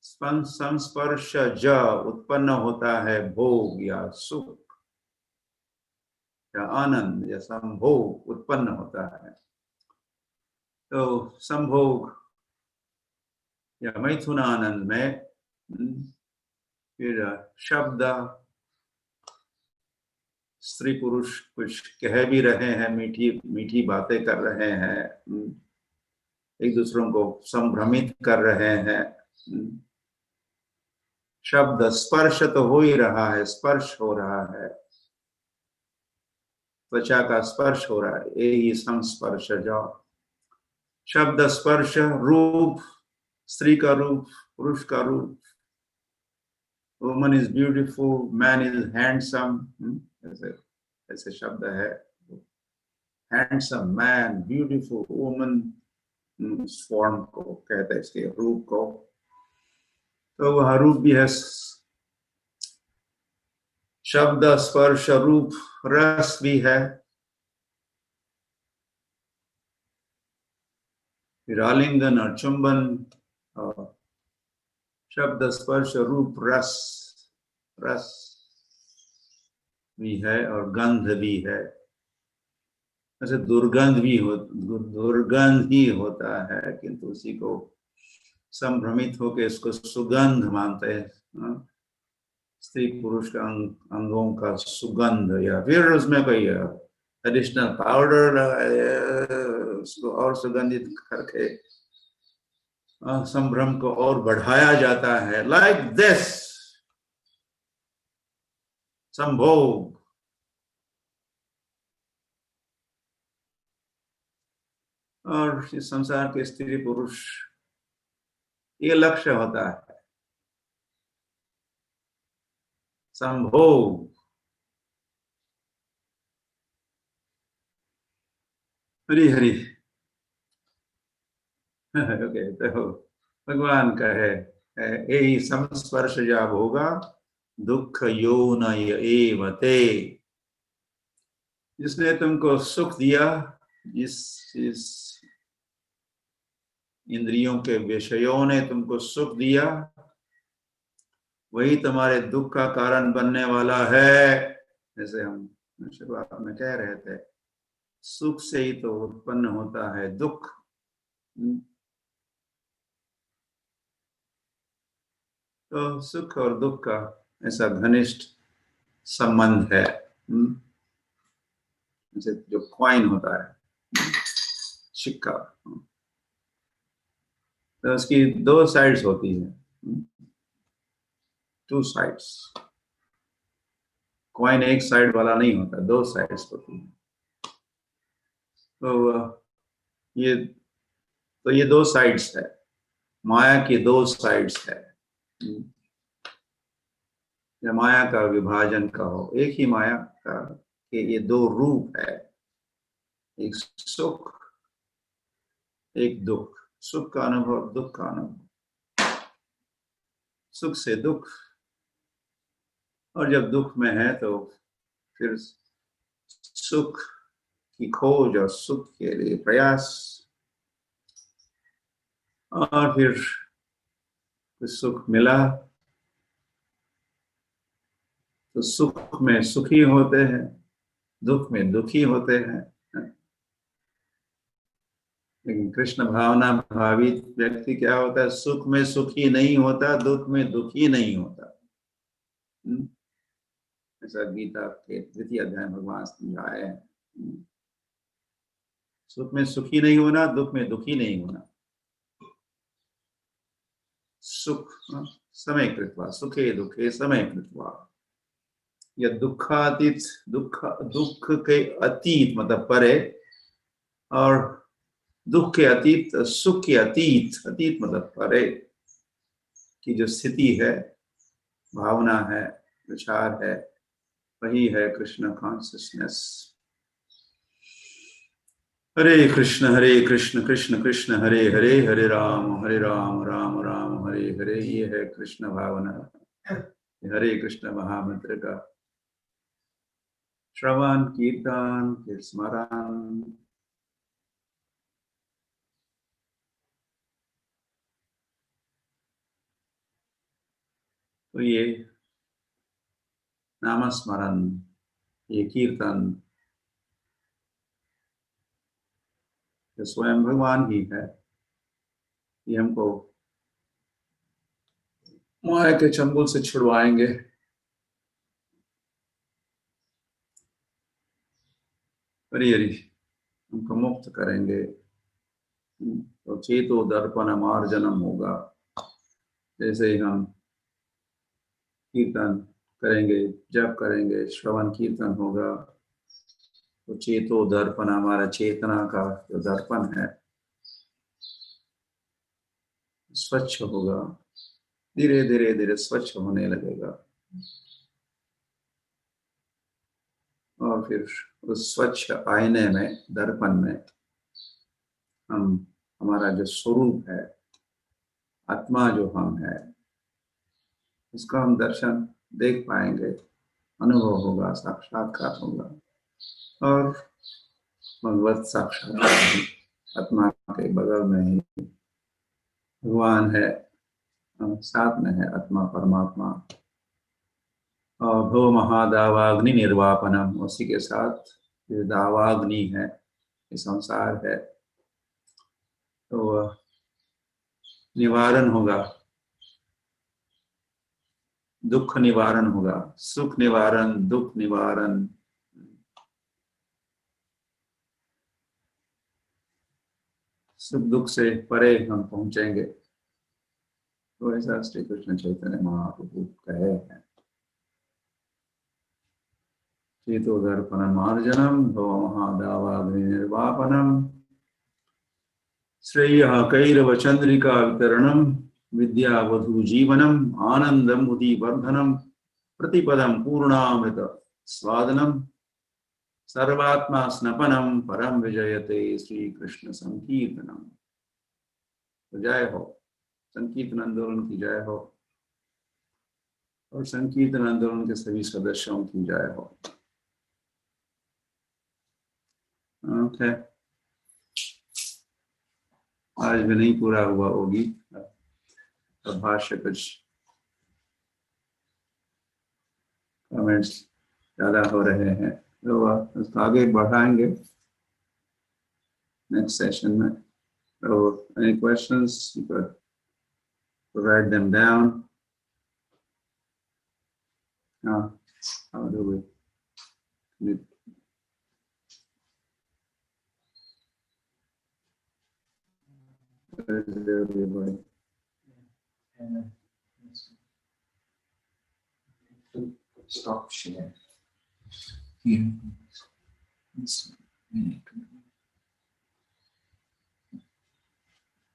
संस्पर्शज उत्पन्न होता है भोग या सुख या आनंद या संभोग उत्पन्न होता है। तो संभोग या मैथुनानंद में फिर शब्द, स्त्री पुरुष कुछ कह भी रहे हैं, मीठी मीठी बातें कर रहे हैं, एक दूसरों को संभ्रमित कर रहे हैं। शब्द स्पर्श तो हो ही रहा है, स्पर्श हो रहा है, त्वचा का स्पर्श हो रहा है, यही संस्पर्श। जो शब्द स्पर्श, रूप, स्त्री का रूप, पुरुष का रूप, woman is beautiful, man is handsome, ऐसे ऐसे शब्द है। Handsome man, beautiful woman, form को कहते हैं, इसके रूप को। तो वह रूप भी है। शब्द स्पर्श रूप रस भी है। फिर आलिंगन और चुंबन, और शब्द स्पर्श रूप रस, रस भी है और गंध भी है। ऐसे दुर्गंध ही होता है, किंतु उसी को संभ्रमित होकर इसको सुगंध मानते हैं। स्त्री पुरुष का अंगों का सुगंध, या फिर उसमें कोई एडिशनल पाउडर उसको और सुगंधित करके संभ्रम को और बढ़ाया जाता है। लाइक दिस, संभोग। और इस संसार के स्त्री पुरुष ये लक्ष्य होता है, संभोग। हरि हरि। ओके, तो भगवान कहे यही संस्पर्श जब होगा दुख यो न एवते। जिसने तुमको सुख दिया, जिस इंद्रियों के विषयों ने तुमको सुख दिया, वही तुम्हारे दुख का कारण बनने वाला है। जैसे हम शुरुआत में कह रहे थे, सुख से ही तो उत्पन्न होता है दुख। तो सुख और दुख का ऐसा घनिष्ठ संबंध है। जैसे जो कॉइन होता है, सिक्का, तो उसकी दो साइड्स होती है, टू साइड्स। कॉइन एक साइड वाला नहीं होता, दो साइड्स होती है। तो ये दो साइड्स है, माया की दो साइड्स है। या माया का विभाजन कहो, एक ही माया का कि ये दो रूप है, एक सुख एक दुख। सुख का अनुभव, दुख का अनुभव, सुख से दुख। और जब दुख में है तो फिर सुख की खोज और सुख के लिए प्रयास, और फिर कुछ सुख मिला तो सुख में सुखी होते हैं, दुख में दुखी होते हैं। लेकिन कृष्ण भावना भावित व्यक्ति क्या होता है, सुख में सुखी नहीं होता, दुख में दुखी नहीं होता। ऐसा गीता के द्वितीय अध्याय में भगवान समझाए हैं। सुख में सुखी नहीं होना, दुख में दुखी नहीं होना। सुख समय कृत्वा, सुखे दुखे समय कृत्वा। या दुखातीत, दुख के अतीत मतलब परे, और दुख के अतीत सुख के अतीत, अतीत मतलब परे की जो स्थिति है, भावना है, विचार है, वही है कृष्ण कॉन्शियसनेस। हरे कृष्ण कृष्ण कृष्ण हरे हरे, हरे राम राम राम हरे हरे। ये है कृष्ण भावना। हरे कृष्ण महामंत्र का श्रवण, कीर्तन, फिर स्मरण। तो ये नामस्मरण, ये कीर्तन, जो स्वयं भगवान ही है, ये हमको माया के चंगुल से छुड़वाएंगे, हरी हरी हमको मुक्त करेंगे। तो चेतो दर्पण मार्जनम होगा। जैसे ही हम कीर्तन करेंगे, जप करेंगे, श्रवण कीर्तन होगा, तो चेतो दर्पण, हमारा चेतना का जो दर्पण है स्वच्छ होगा, धीरे धीरे धीरे स्वच्छ होने लगेगा। और फिर उस स्वच्छ आईने में, दर्पण में, हम हमारा जो स्वरूप है, आत्मा जो हम है, उसका हम दर्शन देख पाएंगे, अनुभव होगा, साक्षात्कार होगा। और भगवत साक्षात्कार, आत्मा के बगल में ही भगवान है, साथ में है आत्मा परमात्मा। और भो महादावाग्नि निर्वापनम, उसी के साथ दावाग्नि है, ये संसार है, तो निवारण होगा, दुख निवारण होगा, सुख निवारण, दुख निवारण। सुख दुख से परे हम पहुंचेंगे। तो ऐसा श्री कृष्ण चैतन्य महाप्रभु कहे हैं। शीतोदर्पणमार्जनं भवमहादावाग्निर्वापनं श्रेयः कैरवचन्द्रिका वितरणं विद्यावधूजीवनम् आनन्दम् उदीवर्धनं प्रतिपदं पूर्णामृत स्वादनं सर्वात्मा स्नपनं परम विजयते श्री कृष्ण संकीर्तनम। जय हो, संकीर्तन आंदोलन की जय हो और संकीर्तन आंदोलन के सभी सदस्यों की जय हो। ओके, आज भी नहीं पूरा हुआ होगी, भाष्य कुछ कमेंट्स ज्यादा हो रहे हैं तो उसको आगे बढ़ाएंगे नेक्स्ट सेशन में। So any questions, you could write them down. How do we? Where is everybody? Stop share. Here.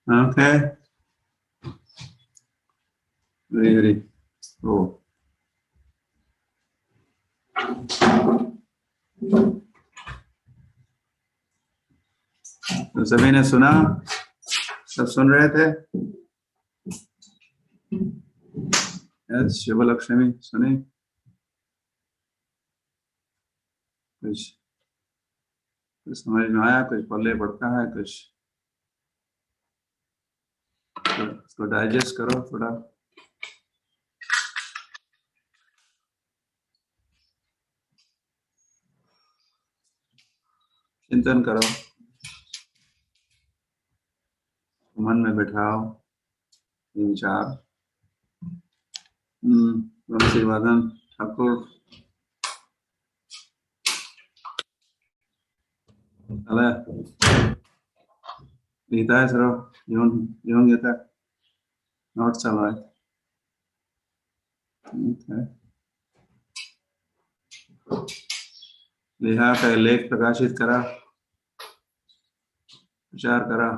Okay. Very cool. तो सभी ने सुना? सब सुन रहे थे? यस, शुभ लक्ष्मी सुनी? कुछ समझ में आया? कुछ पल्ले पड़ता है? कुछ इसको डाइजेस्ट करो थोड़ा। चिंतन करो, मन में बिठाओ ये विचार। Shrivardhan Thakur Eller lite så Jon heter Not Salai. Okay. लिहा का लेख प्रकाशित करा, विचार करा,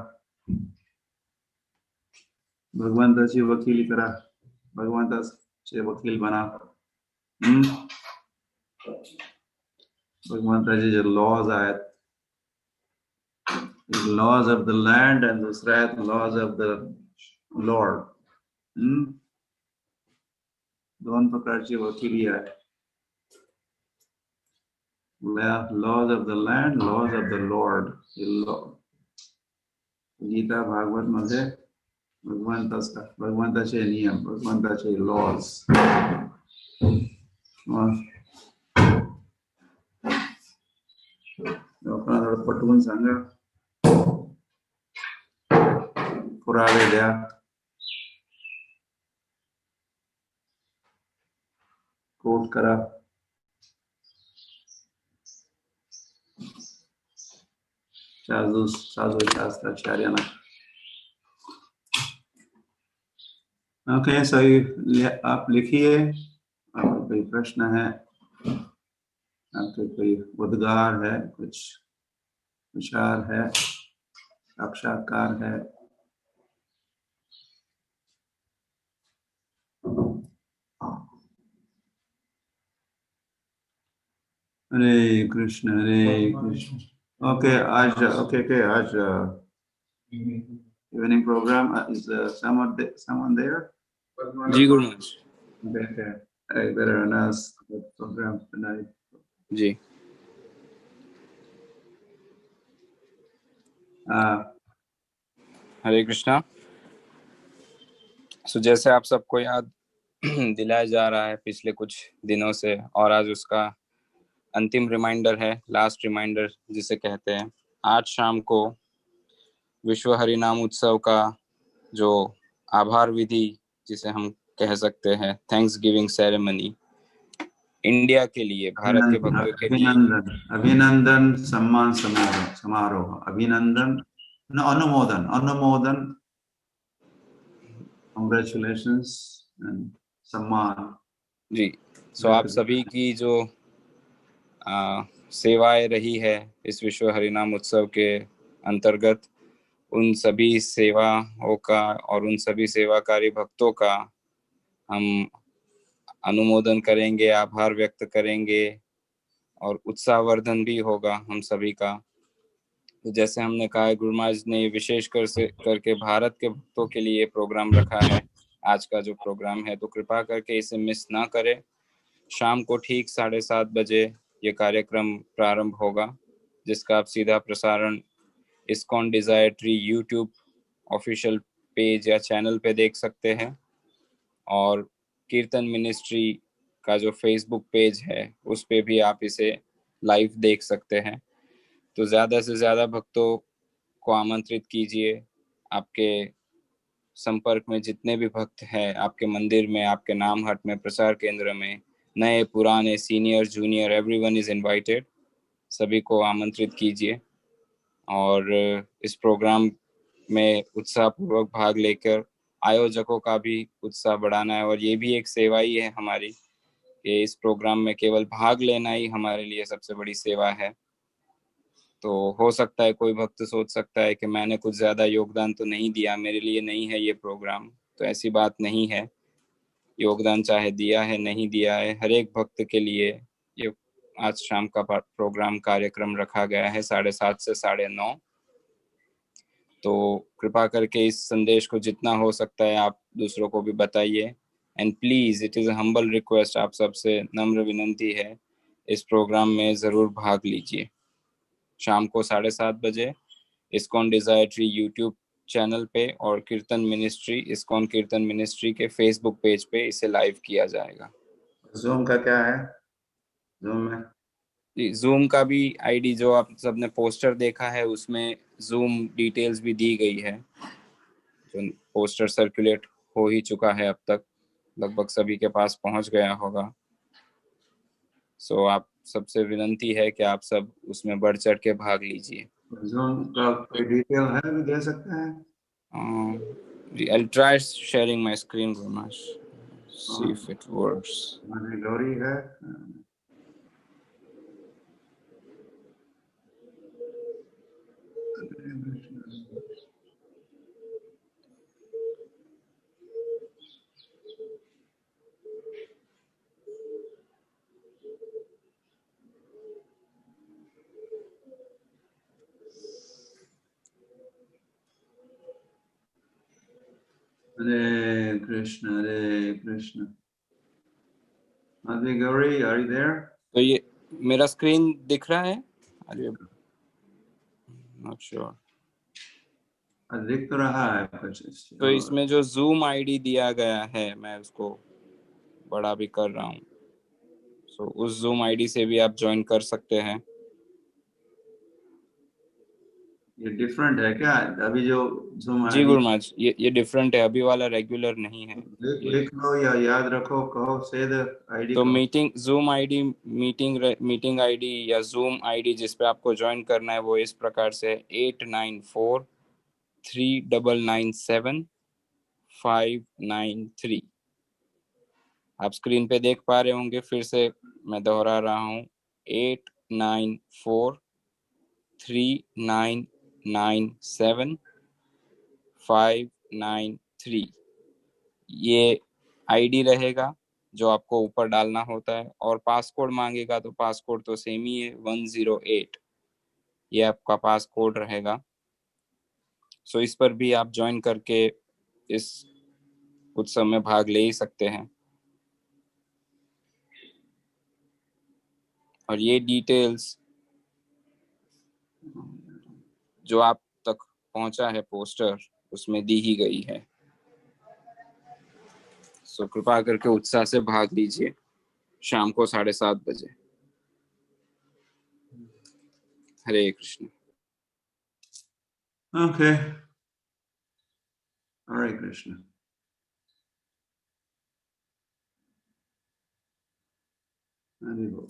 भगवंताची वकीली करा, भगवंताचे वकील बना। भगवंताचे जे लॉज आहेत, laws of the land and दूसरा है laws of the Lord. दोन प्रकारची वकिली आहे, laws of the land, laws of the Lord. Gita Bhagavat मध्ये भगवंताचे नियम, भगवंताचे laws. लोकांना पटवून सांगा, पुरावे द्या, कोट करा, साधु शास्त्राचार्यांना। ओके, सही आप लिखिए, आपको कोई प्रश्न है, आपके कोई उद्गार है, कुछ विचार है, साक्षात्कार है। हरे कृष्ण हरे कृष्ण। ओके, आज evening program is someone there? Ji Guru Maharaj. Okay. I better announce the program tonight. जी हरे कृष्णा। सो जैसे आप सबको याद दिलाया जा रहा है पिछले कुछ दिनों से, और आज उसका अंतिम रिमाइंडर है, लास्ट रिमाइंडर जिसे कहते हैं। आज शाम को विश्व हरिनाम उत्सव का जो आभार विधि जिसे हम कह सकते हैं, थैंक्स गिविंग सेरेमनी, इंडिया के लिए, भारत के भक्तों के लिए अभिनंदन सम्मान समारोह, अभिनंदन अनुमोदन, कांग्रेचुलेशंस एंड सम्मान। जी। सो आप सभी की जो सेवाएं रही है इस विश्व हरिनाम उत्सव के अंतर्गत, उन सभी सेवाओं का और उन सभी सेवाकारी भक्तों का हम अनुमोदन करेंगे, आभार व्यक्त करेंगे और उत्साहवर्धन भी होगा हम सभी का। तो जैसे हमने कहा है, गुरु महाराज ने विशेष करके भारत के भक्तों के लिए प्रोग्राम रखा है। आज का जो प्रोग्राम है, तो कृपा करके इसे मिस ना करें। शाम को ठीक 7:30 बजे ये कार्यक्रम प्रारंभ होगा, जिसका आप सीधा प्रसारण ISKCON desire tree YouTube official page या चैनल पे देख सकते हैं, और कीर्तन मिनिस्ट्री का जो फेसबुक पेज है उस पे भी आप इसे लाइव देख सकते हैं। तो ज़्यादा से ज़्यादा भक्तों को आमंत्रित कीजिए। आपके संपर्क में जितने भी भक्त हैं, आपके मंदिर में, आपके नाम हट में, प्रसार केंद्र में, नए पुराने, senior junior, everyone is invited. सभी को आमंत्रित कीजिए और इस प्रोग्राम में उत्साहपूर्वक भाग लेकर आयोजकों का भी उत्साह बढ़ाना है। और ये भी एक सेवा ही है हमारी कि इस प्रोग्राम में केवल भाग लेना ही हमारे लिए सबसे बड़ी सेवा है। तो हो सकता है कोई भक्त सोच सकता है कि मैंने कुछ ज़्यादा योगदान तो नहीं दिया, मेरे लिए नहीं है ये प्रोग्राम। तो ऐसी बात नहीं है। योगदान चाहे दिया है नहीं दिया है, हर एक भक्त के लिए ये आज शाम का प्रोग्राम कार्यक्रम रखा गया है 7:30 से 9:30। तो कृपा करके इस संदेश को जितना हो सकता है आप दूसरों को भी बताइए। And please, it is a humble request, आप सबसे नम्र विनंती है, इस प्रोग्राम में ज़रूर भाग लीजिए। शाम को 7:30 बजे ISKCON desire tree YouTube channel पे और कीर्तन मिनिस्ट्री, इस्कॉन कीर्तन मिनिस्ट्री के फेसबुक पेज पे इसे लाइव किया जाएगा। जूम का क्या है? जूम में जूम का भी आईडी जो आप सबने पोस्टर देखा है उसमें जूम डिटेल्स भी दी गई है। जो पोस्टर सर्कुलेट हो ही चुका है, अब तक लगभग सभी के पास पहुंच गया होगा। सो आप सबसे विनंती है कि आप सब उसमें बढ़ चढ़ के भाग लीजिए। जूम का कोई डिटेल है भी दे सकते हैं? I'll try sharing my screen, Gumash. See if it works. हमारी गौरी है। Hare Krishna, Hare Krishna. Madhvi Gauri, are you there? तो ये मेरा स्क्रीन दिख रहा है? अरे नॉट श्योर। दिख तो रहा है कुछ। तो इसमें जो जूम आईडी दिया गया है, मैं उसको बड़ा भी कर रहा हूँ। सो उस जूम आईडी से भी आप ज्वाइन कर सकते हैं। ये डिफरेंट है क्या? अभी जो जूम जी गुरु महाराज, ये डिफरेंट है, अभी वाला रेगुलर नहीं है। लिख लो या याद रखो, कहो, से द आईडी। तो meeting zoom ID, meeting ID या जूम आईडी जिस पे आपको ज्वाइन करना है वो इस प्रकार से 8943997593। आप स्क्रीन पे देख पा रहे होंगे, फिर से मैं दोहरा रहा हूँ, 8943997593। ये आईडी रहेगा जो आपको ऊपर डालना होता है, और पासकोड मांगेगा तो पासकोड तो सेम ही है, 108। ये आपका पासकोड रहेगा। सो इस पर भी आप ज्वाइन करके इस उत्सव में भाग ले ही सकते हैं। और ये डिटेल्स जो आप तक पहुंचा है पोस्टर, उसमें दी ही गई है। सो कृपा करके उत्साह से भाग लीजिए शाम को 7:30 बजे। हरे Krishna. Okay. Hare Krishna. Hare Bol.